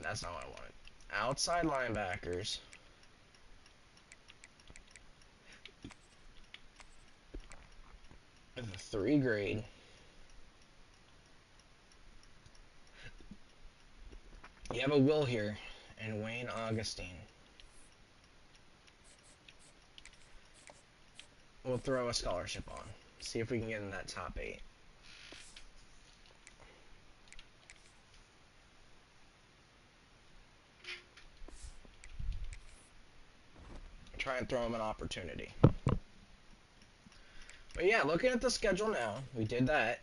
That's not what I wanted. Outside linebackers. With a 3 grade. You have a Will here, and Wayne Augustine. We'll throw a scholarship on. See if we can get in that top 8. Try and throw him an opportunity. But yeah, looking at the schedule now, we did that.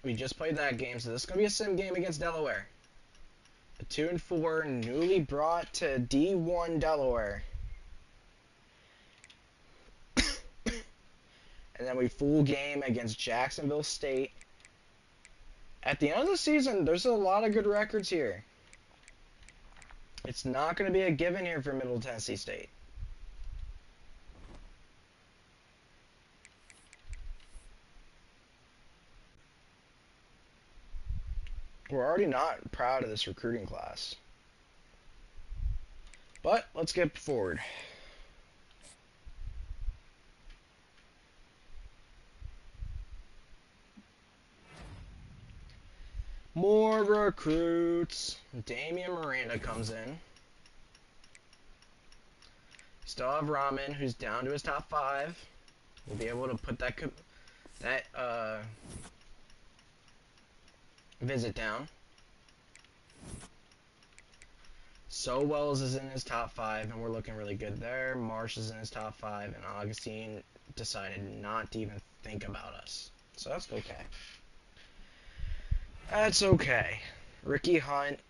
We just played that game, so this is going to be a sim game against Delaware. A 2-4, newly brought to D1 Delaware. And then we full game against Jacksonville State. At the end of the season, there's a lot of good records here. It's not going to be a given here for Middle Tennessee State. We're already not proud of this recruiting class. But let's get forward. More recruits. Damian Miranda comes in. Still have Rahman, who's down to his top 5. We'll be able to put that visit down. So Wells is in his top 5, and we're looking really good there. Marsh is in his top 5, and Augustine decided not to even think about us. So that's okay. That's okay. Ricky Hunt,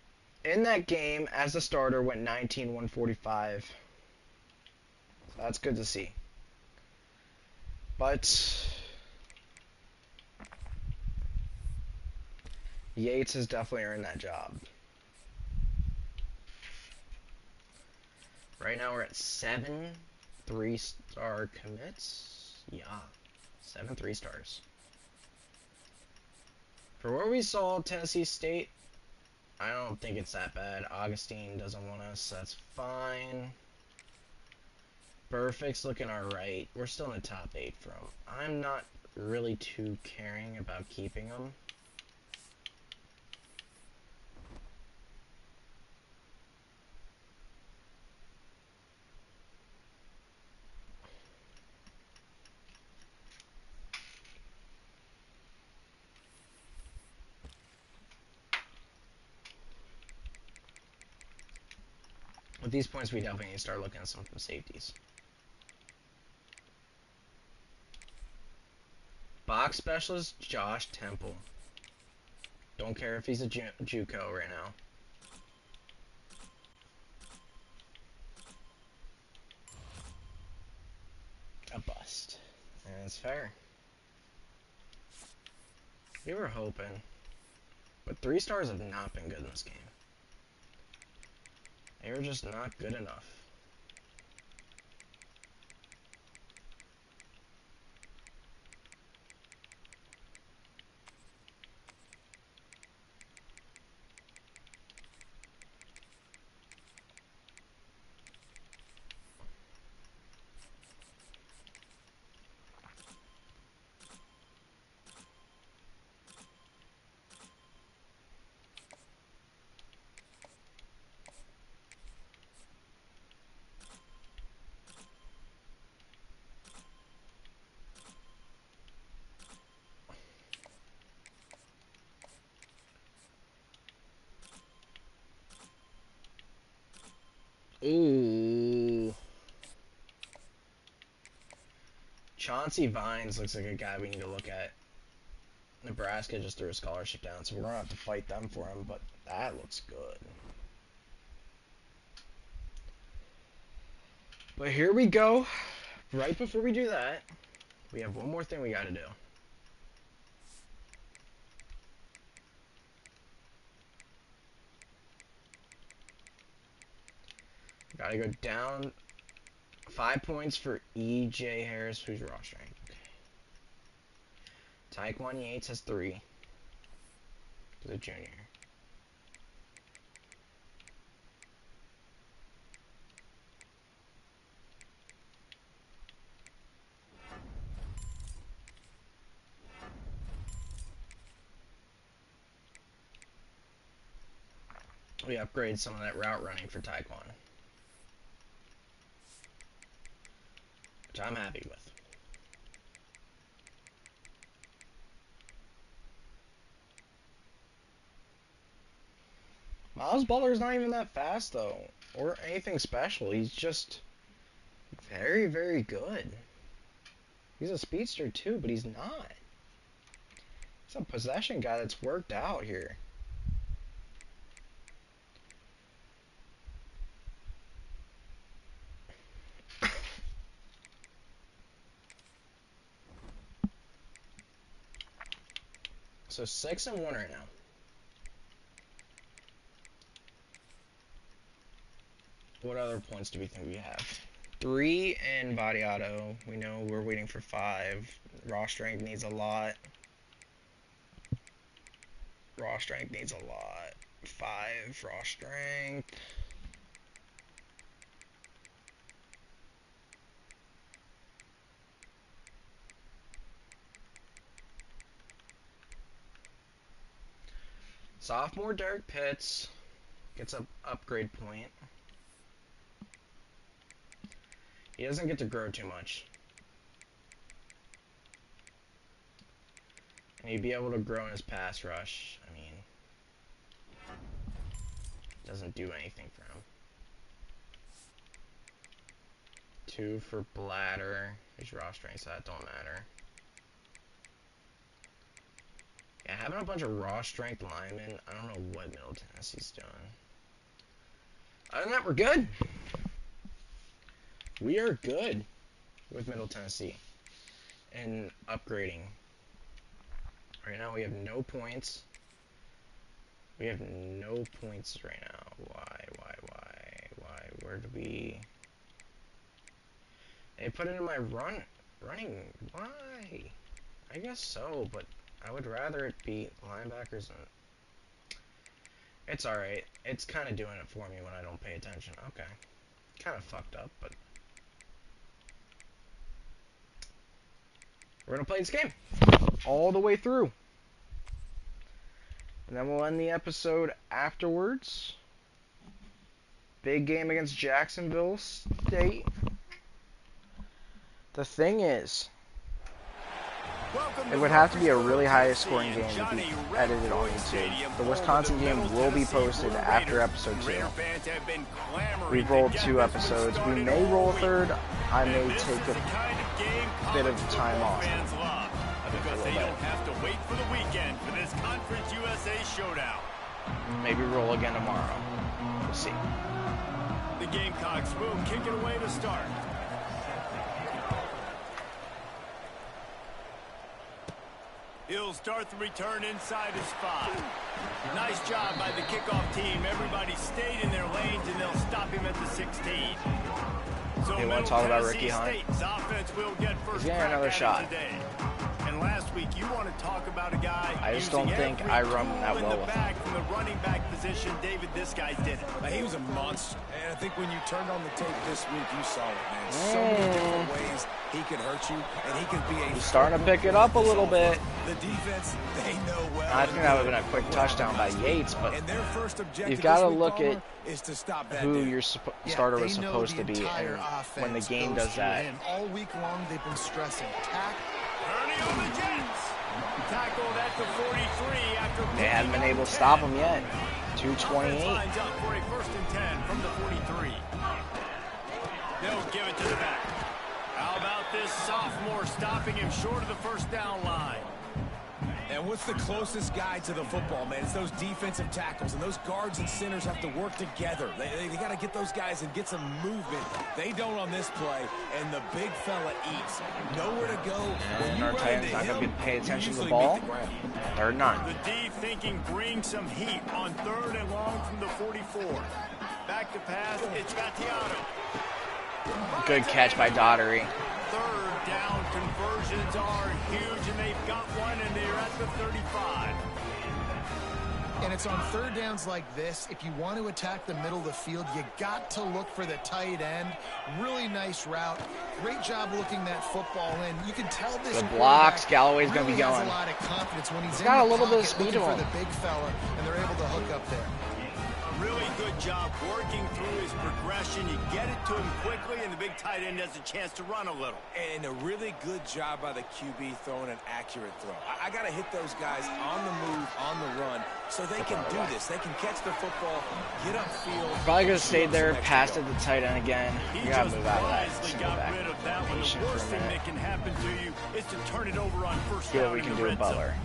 in that game, as a starter, went 19-145. So that's good to see. But Yates has definitely earned that job. Right now we're at 7 3-star commits. Yeah, 7 3-stars. For what we saw Tennessee State, I don't think it's that bad. Augustine doesn't want us, so that's fine. Perfect's looking alright. We're still in the top 8 for him. I'm not really too caring about keeping him. With these points, we definitely need to start looking at some safeties. Box specialist, Josh Temple. Don't care if he's a JUCO right now. A bust. And it's fair. We were hoping. But 3 stars have not been good in this game. They were just not good enough. Ooh. Chauncey Vines looks like a guy we need to look at. Nebraska just threw a scholarship down, so we're going to have to fight them for him, but that looks good. But here we go. Right before we do that, we have one more thing we got to do. Got to go down 5 points for E.J. Harris, who's raw strength. Okay. Taekwon Yates has 3. He's a junior. We upgrade some of that route running for Taekwon, which I'm happy with. Miles Butler's not even that fast, though, or anything special. He's just very, very good. He's a speedster, too, but he's not. He's a possession guy that's worked out here. So 6-1 right now. What other points do we think we have? 3 in body auto. We know we're waiting for 5. Raw strength needs a lot. Raw strength needs a lot. 5 raw strength. Sophomore Derek Pitts gets an upgrade point. He doesn't get to grow too much. And he'd be able to grow in his pass rush. I mean, doesn't do anything for him. 2 for bladder. His raw strength, so that don't matter. Yeah, having a bunch of raw strength linemen, I don't know what Middle Tennessee's doing. Other than that, we're good. We are good with Middle Tennessee and upgrading. Right now we have no points. We have no points right now. Why? Where do we... They put it in my running. Why? I guess so, but I would rather it be linebackers and... It's alright. It's kind of doing it for me when I don't pay attention. Okay. Kind of fucked up, but... We're going to play this game all the way through. And then we'll end the episode afterwards. Big game against Jacksonville State. The thing is, it would have to be a really high scoring game to be edited on YouTube. The Wisconsin game will be posted after episode 2. We've rolled 2 episodes. We may roll a third. I may take a bit of time off. Because they don't have to wait for the weekend for this Conference USA showdown. Maybe roll again tomorrow. We'll see. The Gamecocks will kick it away to start. He'll start the return inside his 5. Nice job by the kickoff team. Everybody stayed in their lanes, and they'll stop him at the 16. So you want to talk about Ricky Hunt? Offense will get first He's getting another shot. Today. And last week, you want to talk about a guy. I just don't think I run that well with him. From the running back position, David, this guy did it. He was a monster. And I think when you turned on the tape this week, you saw it, man. So many different ways he could hurt you, and he could be a... He's starting to pick it up a little bit. The defense, they know well. I think that would have been a quick touchdown by Yates, but and their first objective you've got to look at is to stop that who your starter was supposed to be, and when the game does that. All week long, they've been stressing attack. Ernie on the Jets. Tackled at the 43 after they haven't been able to stop him yet. 228. Lines up for a 1st and 10 from the 43. They'll give it to the back. How about this sophomore stopping him short of the first down line? And what's the closest guy to the football, man? It's those defensive tackles, and those guards and centers have to work together. They got to get those guys and get some movement. They don't on this play, and the big fella eats. Nowhere to go. And our tight end's not going to pay attention to the ball. 3rd and 9. The D thinking bring some heat on 3rd and long from the 44. Back to pass, it's Gattiato. Good catch by Daugherty. 3rd down conversions are huge, and they've got one, and they're at the 35. And it's on 3rd downs like this. If you want to attack the middle of the field, you got to look for the tight end. Really nice route. Great job looking that football in. You can tell this. Good blocks. Galloway's really going to be going. Has a lot of confidence when he's got a little bit of speed to him. For the big fella, and they're able to hook up there. Really good job working through his progression. You get it to him quickly, and the big tight end has a chance to run a little. And a really good job by the QB throwing an accurate throw. I got to hit those guys on the move, on the run, so they can do this. They can catch the football, get upfield. Probably could have stayed there, passed it to the tight end again. You got to move out of that. Got rid of that one. The worst thing that can happen to you is to turn it over on first down. See what we can do with Butler.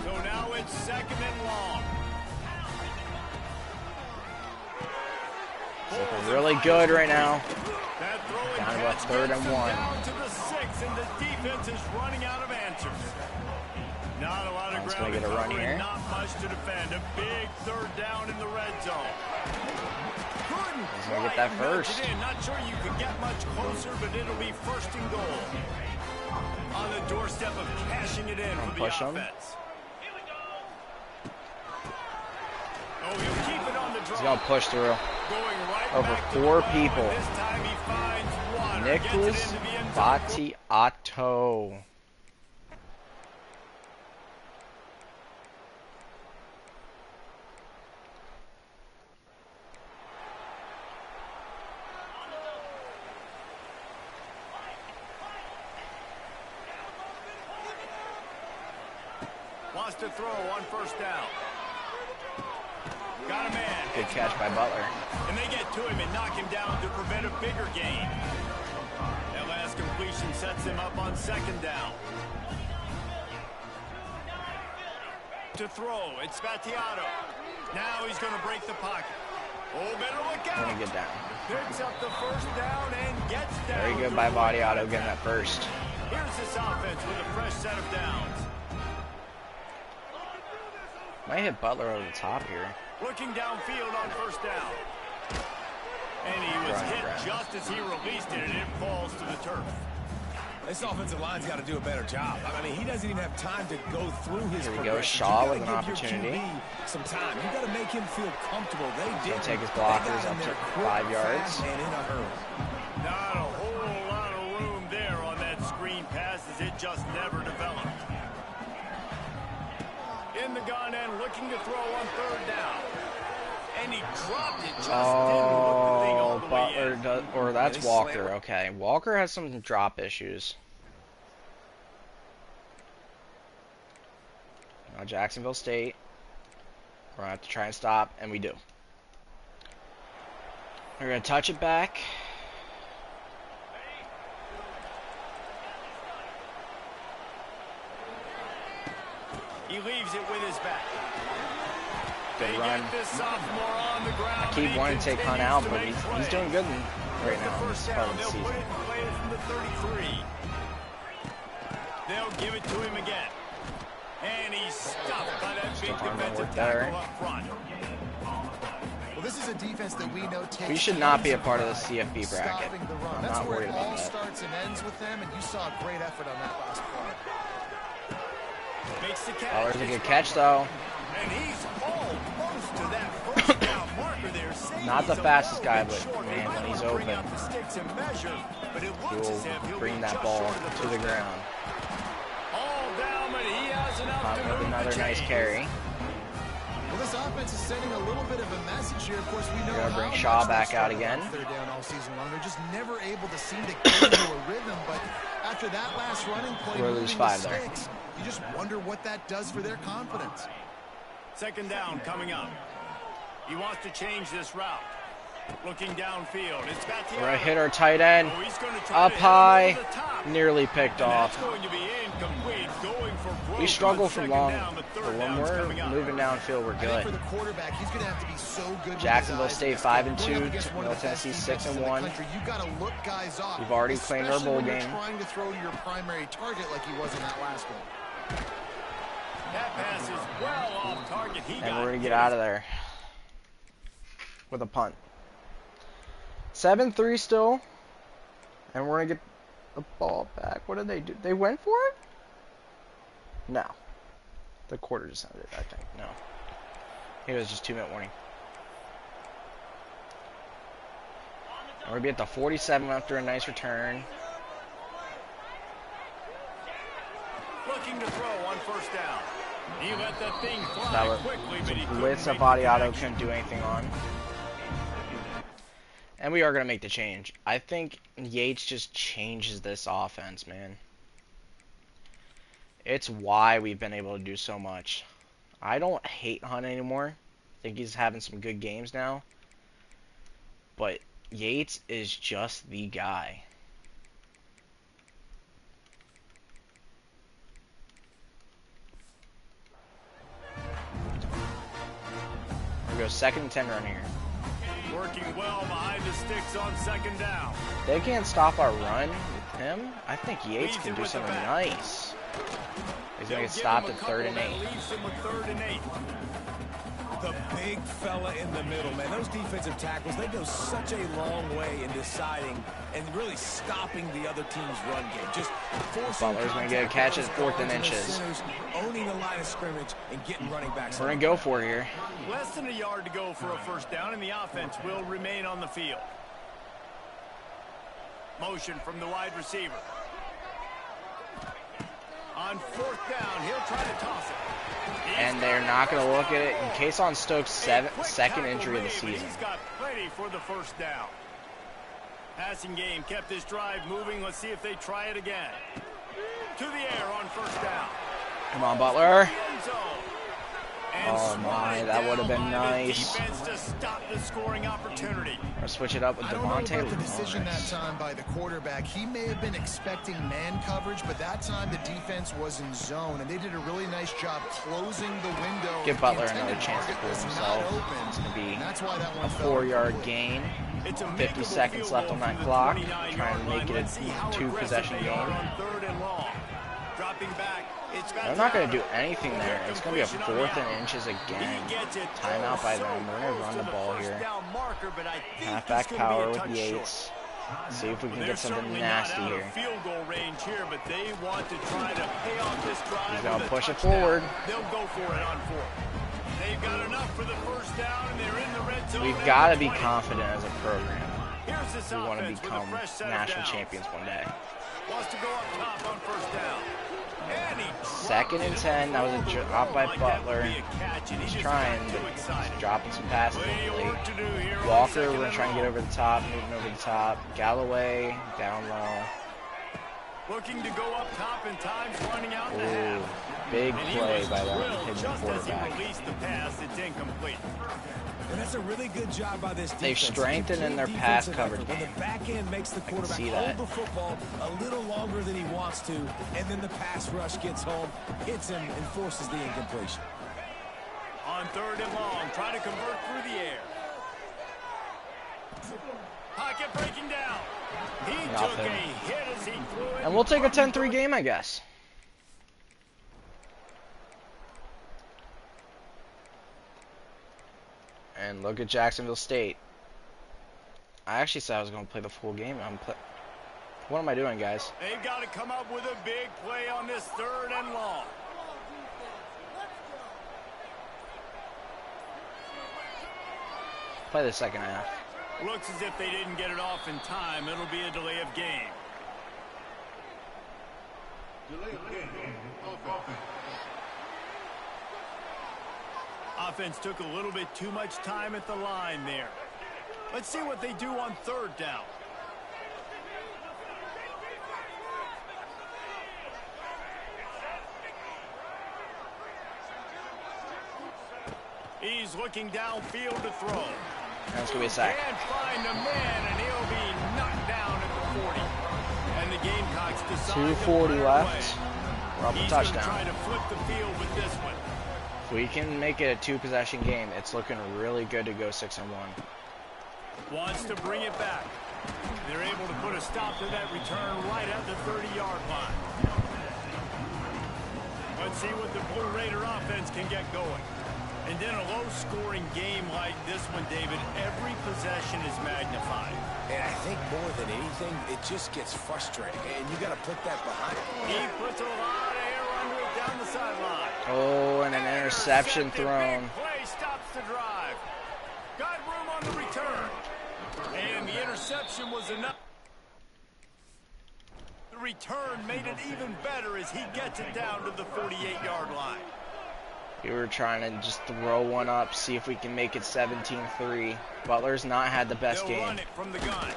So now it's 2nd and long. Looking really good right now. Down to about 3rd and 1. Down to the 6, and the defense is running out of answers. Not a lot of ground going to get a run here. Not much to defend. A big 3rd down in the red zone. He's going to get that first. Not sure you can get much closer, but it'll be 1st and goal. On the doorstep of cashing it in for the offense. Oh, he'll keep it on the draw. He's going to push through. Over 4 people. Nicholas Gattiato. Wants to throw on 1st down. Got a man. Good catch by Butler. And they get to him and knock him down to prevent a bigger gain. That last completion sets him up on 2nd down. To throw, it's Gattiato. Now he's going to break the pocket. Oh, better look out. Going to get down. Picks up the 1st down and gets down. Very good by Gattiato getting that first. Here's this offense with a fresh set of downs. Might hit Butler over the top here. Looking downfield on 1st down. And he was hit just as he released it, and it falls to the turf. This offensive line's got to do a better job. I mean, he doesn't even have time to go through his progression. Here we go, Shaw with an opportunity. Some time. You got to make him feel comfortable. They did. Take his blockers up to 5 yards. And in a hurry. Not a whole lot of room there on that screen pass, as it just never developed. In the gun and looking to throw on 3rd down. And he dropped it, just didn't hook the thing all the way in. Or that's Walker. Okay, Walker has some drop issues. Now Jacksonville State. We're going to have to try and stop, and we do. We're going to touch it back. He leaves it with his back. Good run. I keep wanting to take Hunt out, but he's doing good right now in this part of the season. They'll give it to him again. Stiff arm don't work there. Well, this is a defense that we know takes. We should not be a part of the CFB bracket. I'm That's not where worried it all about that. starts and ends with them, and you saw a great effort on that last play. Oh, there's a good catch though. And he's almost to that first down marker there. Not the fastest guy, but man, when he's open, he'll bring that ball to the ground. With another nice carry. Well, this offense is sending a little bit of a message here. Of course, we know We're gonna bring Shaw back out again. They're down all season long. They're just never able to seem to get into a rhythm. But after that last running play, we're lose 5 there. You just wonder what that does for their confidence. Second down coming up. He wants to change this route. Looking downfield. It's got the we're going to hit our tight end. Up high. Nearly picked off. We struggle from long, but when we're moving downfield, we're good. For the quarterback, he's going to have to be so good. Jacksonville State 5-2. Middle Tennessee 6-1. We've already claimed our bowl game. Trying to throw to your primary target like he was in that last one. That pass is well off target. And we're going to get out of there with a punt. 7-3 still. And we're going to get the ball back. What did they do? They went for it? No. The quarter just ended, I think. No. It was just 2-minute warning. And we're going to be at the 47 after a nice return. Looking to throw on first down. He let that thing fly quickly, but he blitz that Body Auto couldn't do anything on. And we are going to make the change. I think Yates just changes this offense, man. It's why we've been able to do so much. I don't hate Hunt anymore. I think he's having some good games now. But Yates is just the guy. We go 2nd and 10 run here. Working well behind the sticks on second down. They can't stop our run with him. I think Yates can do something nice. He's going to get stopped at 3rd and 8. The big fella in the middle, man. Those defensive tackles, they go such a long way in deciding and really stopping the other team's run game. Just forcing Butler's going to get a catch at 4th and inches. Owning the line of scrimmage and getting running backs. We're going to go for it here. Less than a yard to go for a first down, and the offense will remain on the field. Motion from the wide receiver. On 4th down, he'll try to toss it. And they're not going to look at it. In case on Stokes' second injury of the season. He's got plenty for the first down. Passing game kept this drive moving. Let's see if they try it again. To the air on first down. Come on, Butler. Oh my, that would have been nice. To stop the scoring opportunity. Or switch it up with Devontae. The decision that time by the quarterback, he may have been expecting man coverage, but that time the defense was in zone, and they did a really nice job closing the window. Give Butler another chance to prove himself. It's going to be a 4-yard gain. 50 seconds left on that clock. Trying to make it a 2-possession game. Dropping back. They're not going to do anything there. It's going to be a 4th and inches again. Timeout by them. We're going to run the ball here. Halfback power with Yates. See if we can get something nasty here. He's going to push it forward. They'll go for it on 4th. They've got enough for the first down, and they're in the red zone. We've got to be confident as a program. We want to become national champions one day. Wants to go up top on first down. 2nd and 10. That was a drop by Butler. He's trying, but he's dropping some passes late. Walker, we're going to try and get over the top, moving over the top. Galloway, down low. Looking to go up top in times running out in the half. Big play by them, hitting the quarterback. And that's a really good job by this defense. They've strengthened in their pass coverage game. The back end makes the quarterback hold the football a little longer than he wants to, and then the pass rush gets home, hits him, and forces the incompletion. On 3rd and long, trying to convert through the air. Pocket breaking down. He took a hit as he threw it. And we'll take a 10-3 game, I guess. And look at Jacksonville State. I actually said I was going to play the full game. What am I doing, guys? They've got to come up with a big play on this 3rd and long. Play the second half. Looks as if they didn't get it off in time. It'll be a delay of game. Offense took a little bit too much time at the line there. Let's see what they do on 3rd down. He's looking downfield to throw. That's going to be a sack. Can't find the man, and he'll be knocked down at the 40. And the Gamecocks decide 2:40 left. We're up a touchdown. Try to flip the field with this one. If we can make it a 2-possession game, it's looking really good to go 6-1. Wants to bring it back. They're able to put a stop to that return right at the 30-yard line. Let's see what the Blue Raider offense can get going. And in a low-scoring game like this one, David, every possession is magnified. And I think more than anything, it just gets frustrating. And you got to put that behind it. He puts a lot of air under it down the sideline. Oh, and an interception thrown. Big play stops the drive. Got room on the return. And the interception was enough. The return made it even better as he gets it down to the 48-yard line. We were trying to just throw one up, see if we can make it 17-3. Butler's not had the best game. Run it from the gun.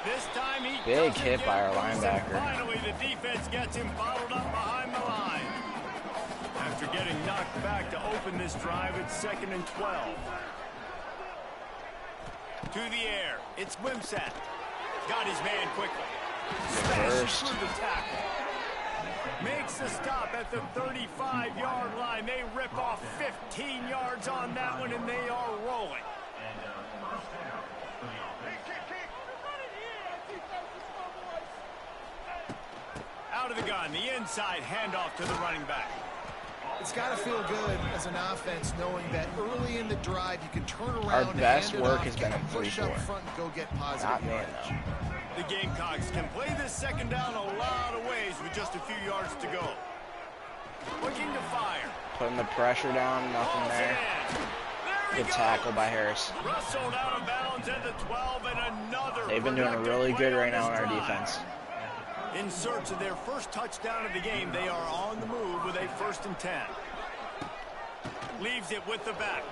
This time he big hit by our linebacker. Finally, the defense gets him bottled up behind the line. After getting knocked back to open this drive, it's 2nd and 12. To the air, it's Wimsatt. Got his man quickly. Smashes through the tackle. Makes the stop at the 35-yard line. They rip off 15 yards on that one, and they are rolling. Out of the gun, the inside handoff to the running back. It's got to feel good as an offense knowing that early in the drive you can turn around. Our best work has been in 3-4. Go get positive Not man, though. The Gamecocks can play this 2nd down a lot of ways with just a few yards to go. Looking to fire. Putting the pressure down, nothing there. Good tackle by Harris. Rustled out of bounds at the 12, and another. They've been doing really good right now in our defense. In search of their first touchdown of the game, they are on the move with a 1st and 10. Leaves it with the back.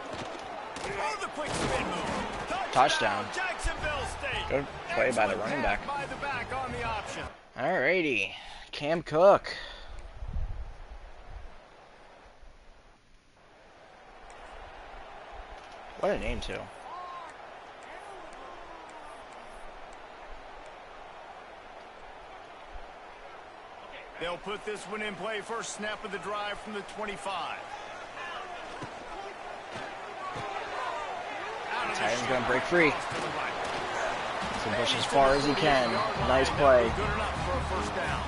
Oh, the quick spin move. Touchdown. Jacksonville State. Good play by the running back. By the back on the option. Alrighty. Cam Cook. What a name, too. They'll put this one in play. First snap of the drive from the 25. Titan's going to break free. So push as far as he can. Nice play. Good enough for a 1st down.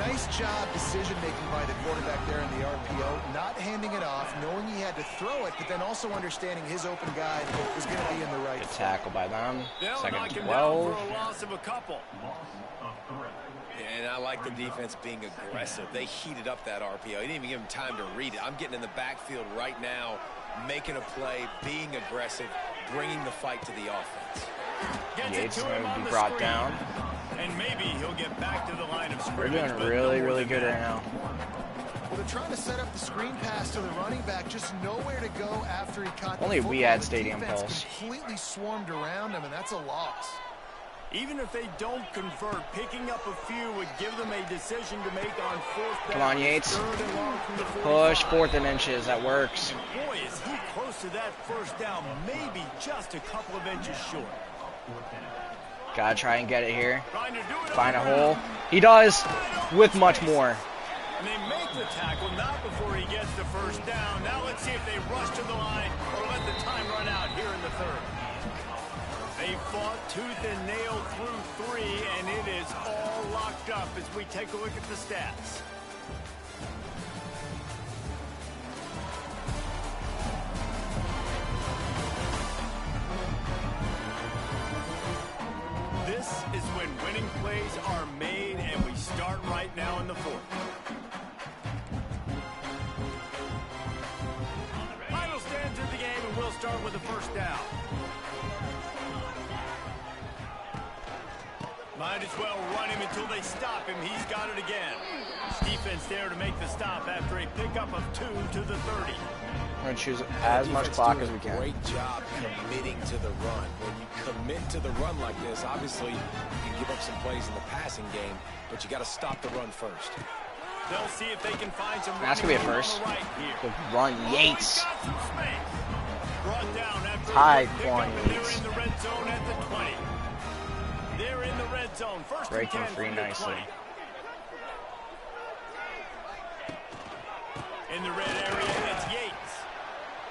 Nice job decision-making by the quarterback there in the RPO. Not handing it off, knowing he had to throw it, but then also understanding his open guy was going to be in the right. Good tackle by them. They'll 2nd knock and him 12. down for a loss of a couple. And I like the defense being aggressive. They heated up that RPO. He didn't even give him time to read it. I'm getting in the backfield right now, making a play, being aggressive, bringing the fight to the offense. Yates will be brought down. And maybe he'll get back to the line of We're scrimmage. doing really, really good right now. Well, they're trying to set up the screen pass to the running back, just nowhere to go after he caught Only the we football. had The stadium defense pulse. completely swarmed around him, and that's a loss. Even if they don't convert, picking up a few would give them a decision to make on 4th down. Come on, Yates. 3rd and long from the 45. Push 4th and inches. That works. And boy, is he close to that 1st down, maybe just a couple of inches short. Gotta try and get it here. Trying to do it Find a over. hole. He does. With much more. And they make the tackle, not before he gets the 1st down. Now let's see if they rush to the line or let the time run out here in the 3rd. They fought tooth and nail through 3, and it is all locked up as we take a look at the stats. plays are made, and we start right now in the fourth. Final stands of the game, and we'll start with the first down. Might as well run him until they stop him. He's got it again. Defense there to make the stop after a pickup of 2 to the 30. We're going to choose as much clock as we can. Great job committing to the run. When you commit to the run like this, obviously you can give up some plays in the passing game, but you got to stop the run first. They'll see if they can find some. That's going to be a first. Good run, Yates. High Quan Yates. In the red zone at the 20. They're in the red zone. First breaking and 10 free nicely. In the red area, it's Yates.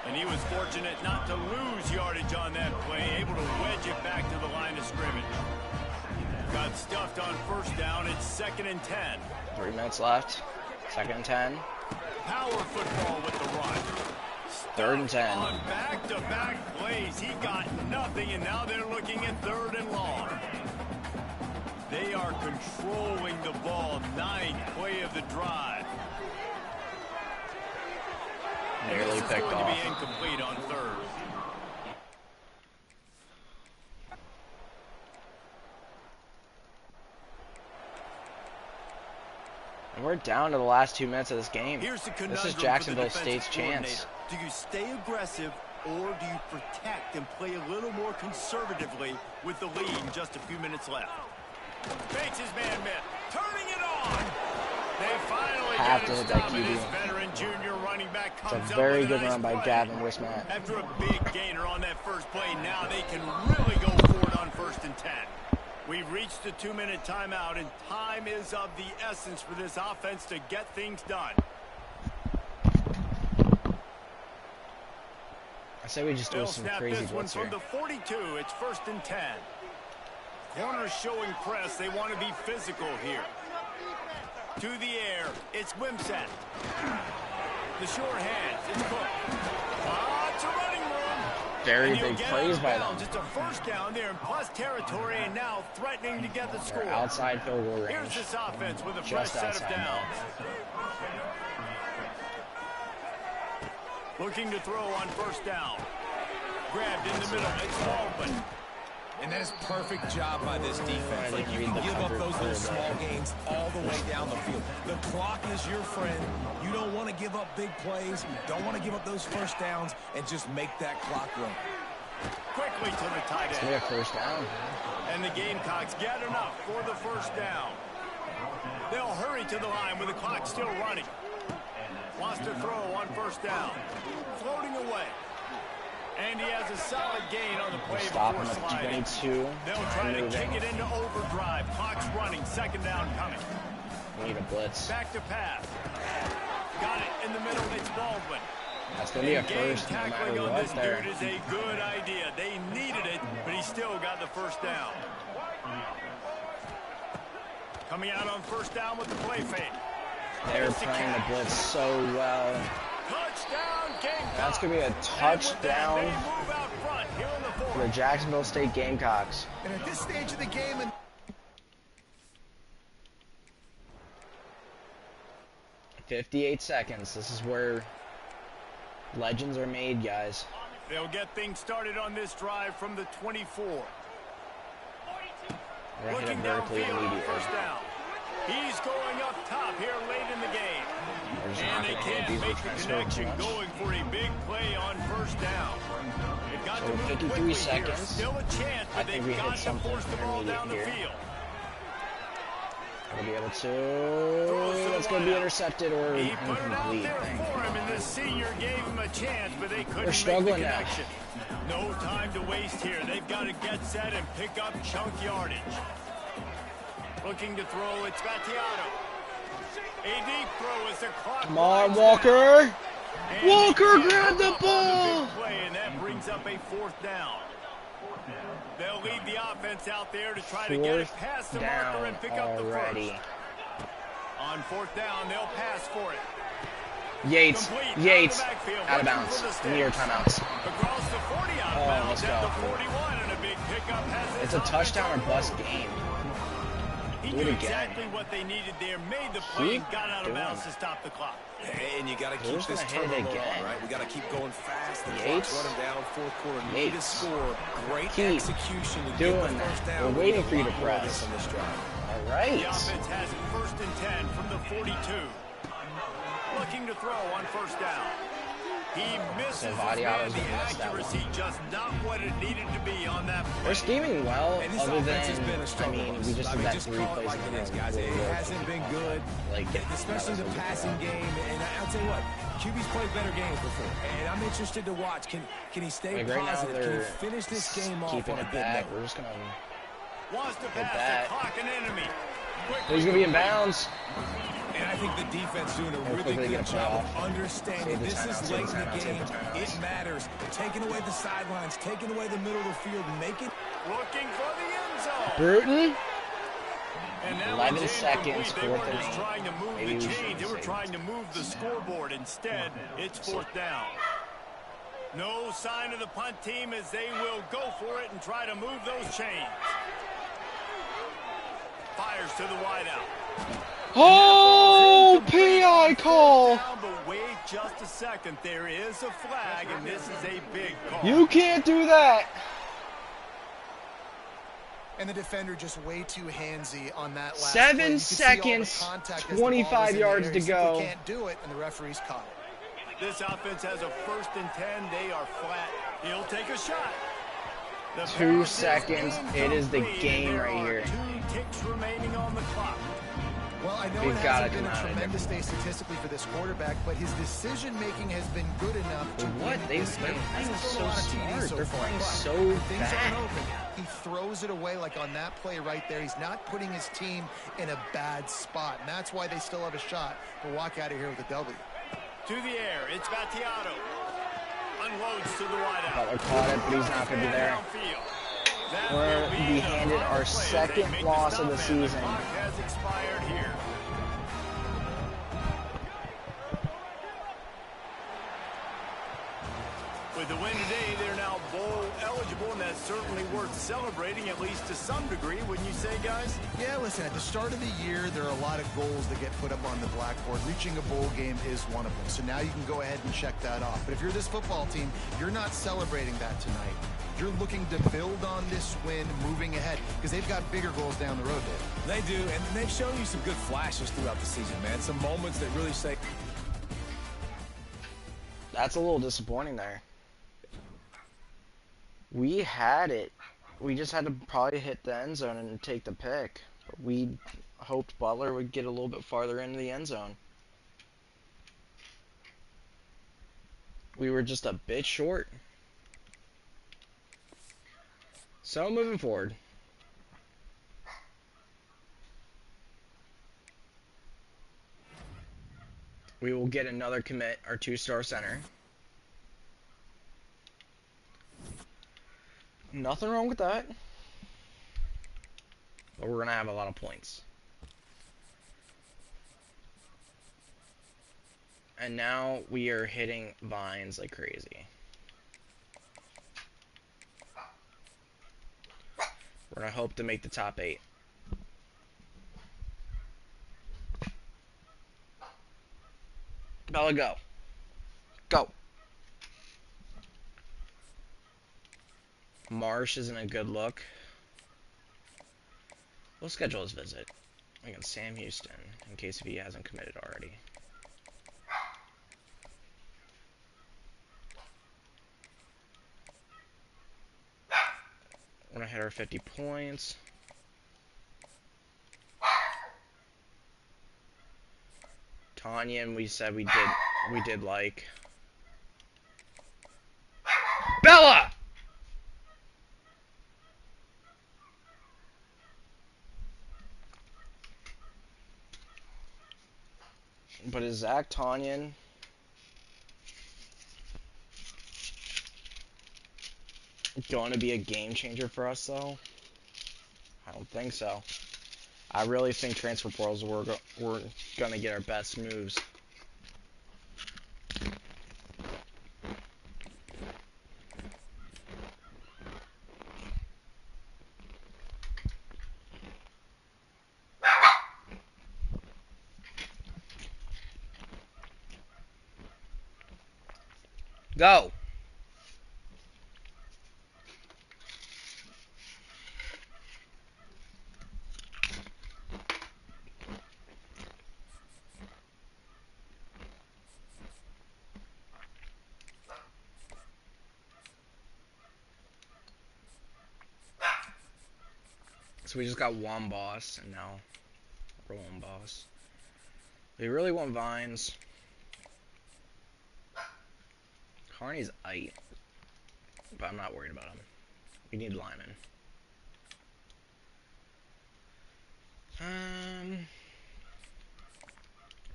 And he was fortunate not to lose yardage on that play, able to wedge it back to the line of scrimmage. Got stuffed on first down. It's 2nd and 10. 3 minutes left. 2nd and 10. Power football with the run. 3rd and 10. On back-to-back plays, he got nothing, and now they're looking at 3rd and long. They are controlling the ball. 9th play of the drive. Nearly picked off. Going to be incomplete on 3rd. And we're down to the last 2 minutes of this game. This is Jacksonville State's chance. Do you stay aggressive or do you protect and play a little more conservatively with the lead and just a few minutes left? Fakes his man mitt, turning it on. They finally have get to it hit that stopped, and QB. this veteran junior running back comes It's a up very with good nice run by play. Gavin Wismat. After a big gainer on that first play, now they can really go for it on 1st and 10. We've reached the 2-minute timeout, and time is of the essence for this offense to get things done. I say we just do some crazy this one blitz from here. the 42. It's 1st and 10. Corners showing press. They want to be physical here. To the air. It's Wimsatt. The short hands. It's Cook. It's a running room. Very big plays by them. It's a first down there in plus territory, and now threatening to get the score. They're outside field goal range. Here's this offense with a fresh Just set of outside downs. Looking to throw on 1st down. Grabbed in the middle. It's Baldwin. And that is perfect job by this defense. Like, you can give up those little small gains all the way down the field. The clock is your friend. You don't want to give up big plays. Don't want to give up those first downs, and just make that clock run. Quickly to the tight end. It's gonna be a first down. And the Gamecocks get enough for the first down. They'll hurry to the line with the clock still running. Wants to throw on 1st down. Floating away. And he has a solid gain on the play Stop him before at sliding. 22. They'll try to Moving. kick it into overdrive. Clock's running. 2nd down coming. We need a blitz. Back to pass. Got it in the middle. It's Baldwin. That's gonna be a Game first no tackling matter on what this there. dude is a good idea. They needed it, but he still got the first down. Coming out on 1st down with the play fake. They're playing the blitz so well. Touchdown, Gamecocks. That's gonna be a touchdown They move out front here in the for fourth. the Jacksonville State Gamecocks. And at this stage of the game, and 58 seconds. This is where legends are made, guys. They'll get things started on this drive from the 24. We're gonna hit Looking it vertically downfield on immediately. 1st down. He's going up top here late in the game. We're just not And they gonna hit can't these. We're make the trying to score too connection, much. going for a big play on 1st down. They've got So to move 53 quickly seconds. here. Still a chance, I but think they've we hit got to something force the ball down the intermediate here. field. We'll be able to. That's going to be intercepted or He put it out incomplete. there I think. for him, and the senior gave him a chance, but they couldn't make the struggling now. connection. No time to waste here. They've got to get set and pick up chunk yardage. Looking to throw, it's Battiato. A deep throw as the clock. Come on, runs Walker. down. And Walker, he grab the gets up on ball. big play, and that brings up a 4th down. They'll lead the offense out there to try to get it past the marker Down and pick up the already. first. On 4th down, they'll pass for it. Yates, Complete, Yates, out of the backfield, out of looking bounds. for the We need our sticks. timeouts. Across the 40 out of Oh, bounds let's at go. the 41, and a big pickup has It's this a touchdown or offense on bust the road. game. He knew exactly what they needed there, made the play, and got out of bounds to stop the clock. And you got to keep this turnover on, right? We got to keep going fast. The clock's running down. Fourth quarter, need to score. Great execution to get the first down. We're waiting for you to press on this drive. All right. The offense has it 1st and 10 from the 42. Looking to throw on first down. He misses his man. The accuracy just not what it needed to be on that play. We're scheming well, and other than, I mean, we just did that 3 plays like it is, guys. It hasn't been good, like, especially the passing game. And I'll tell you what, QB's played better games before. And I'm interested to watch. Can he stay positive? Can he finish this game off on a good note? We're just going to wants to pass the clock an enemy. He's going to be in bounds. And I think the defense doing a really good job of understanding this is late in the game. It matters. Taking away the sidelines, taking away the middle of the field, making. Looking for the end zone. Bruton. And 11 seconds, they 4th weren't and just 8. trying to move the chains. They were trying to move the scoreboard. Instead, it's 4th down. No sign of the punt team as they will go for it and try to move those chains. Fires to the wideout. Oh, PI call. But wait just a second. There is a flag, and this is a big call. You can't do that. And the defender just way too handsy on that last 7 seconds, 25 yards to go. He can't do it, and the referee's caught it. This offense has a 1st and 10. They are flat. He'll take a shot. 2 seconds. It is the game right here. 2 ticks remaining on the clock. Well, I know it hasn't been a tremendous day statistically for this quarterback, but his decision-making has been good enough to what? They're playing so smart. They're playing so bad. He throws it away like on that play right there. He's not putting his team in a bad spot, and that's why they still have a shot to walk out of here with a W. To the air, it's Battiato. Unloads to the wideout. Butler caught it, but he's not going to be there. We're be handed our 2nd loss of the season. The clock has expired here. With the win today, they're now bowl eligible, and that's certainly worth celebrating, at least to some degree, wouldn't you say, guys? Yeah, listen, at the start of the year, there are a lot of goals that get put up on the blackboard. Reaching a bowl game is one of them. So now you can go ahead and check that off. But if you're this football team, you're not celebrating that tonight. You're looking to build on this win moving ahead because they've got bigger goals down the road, Dave. They do, and they've shown you some good flashes throughout the season, man. Some moments that really say. That's a little disappointing there. We had it. We just had to probably hit the end zone and take the pick. But we hoped Butler would get a little bit farther into the end zone. We were just a bit short. So moving forward. We will get another commit, our 2-star center. Nothing wrong with that. But we're going to have a lot of points. And now we are hitting vines like crazy. We're going to hope to make the top 8. Bella, go. Go. Marsh isn't a good look. We'll schedule his visit against Sam Houston, in case if he hasn't committed already. We're gonna hit our 50 points. Tanyan, we said we did like. Bella! But is Zach Tanyan going to be a game changer for us, though? I don't think so. I really think transfer portals we're going to get our best moves. Go. So we just got one boss, and now we're one boss. We really want vines. Carney's aight, but I'm not worried about him. We need Lyman. I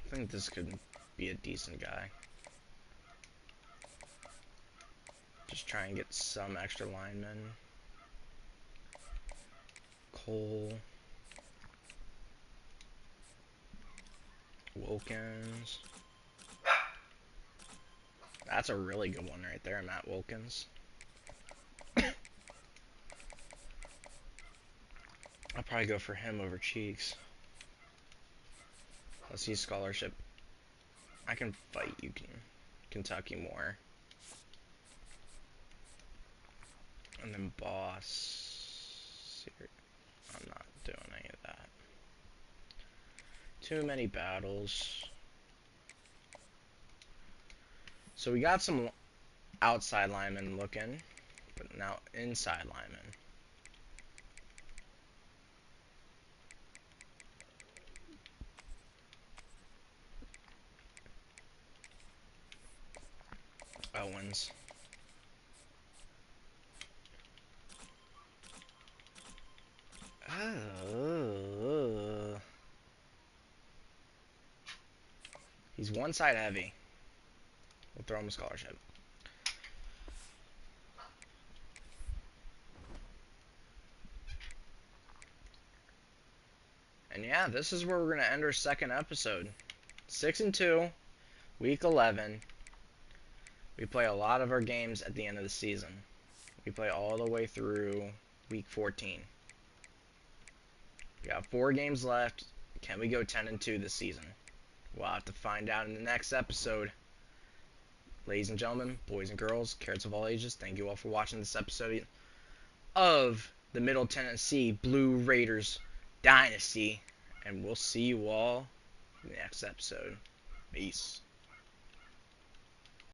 think this could be a decent guy. Just try and get some extra linemen. Cole. Wilkins. That's a really good one right there, Matt Wilkins. I'll probably go for him over Cheeks. Let's see scholarship. I can fight you, Kentucky more. And then boss. I'm not doing any of that. Too many battles. So we got some outside linemen looking, but now inside linemen. Owens. Oh. He's one side heavy. We'll throw him a scholarship. And yeah, this is where we're going to end our second episode. 6-2, week 11. We play a lot of our games at the end of the season. We play all the way through week 14. We got 4 games left. Can we go 10-2 this season? We'll have to find out in the next episode. Ladies and gentlemen, boys and girls, carrots of all ages, thank you all for watching this episode of the Middle Tennessee Blue Raiders Dynasty. And we'll see you all in the next episode. Peace.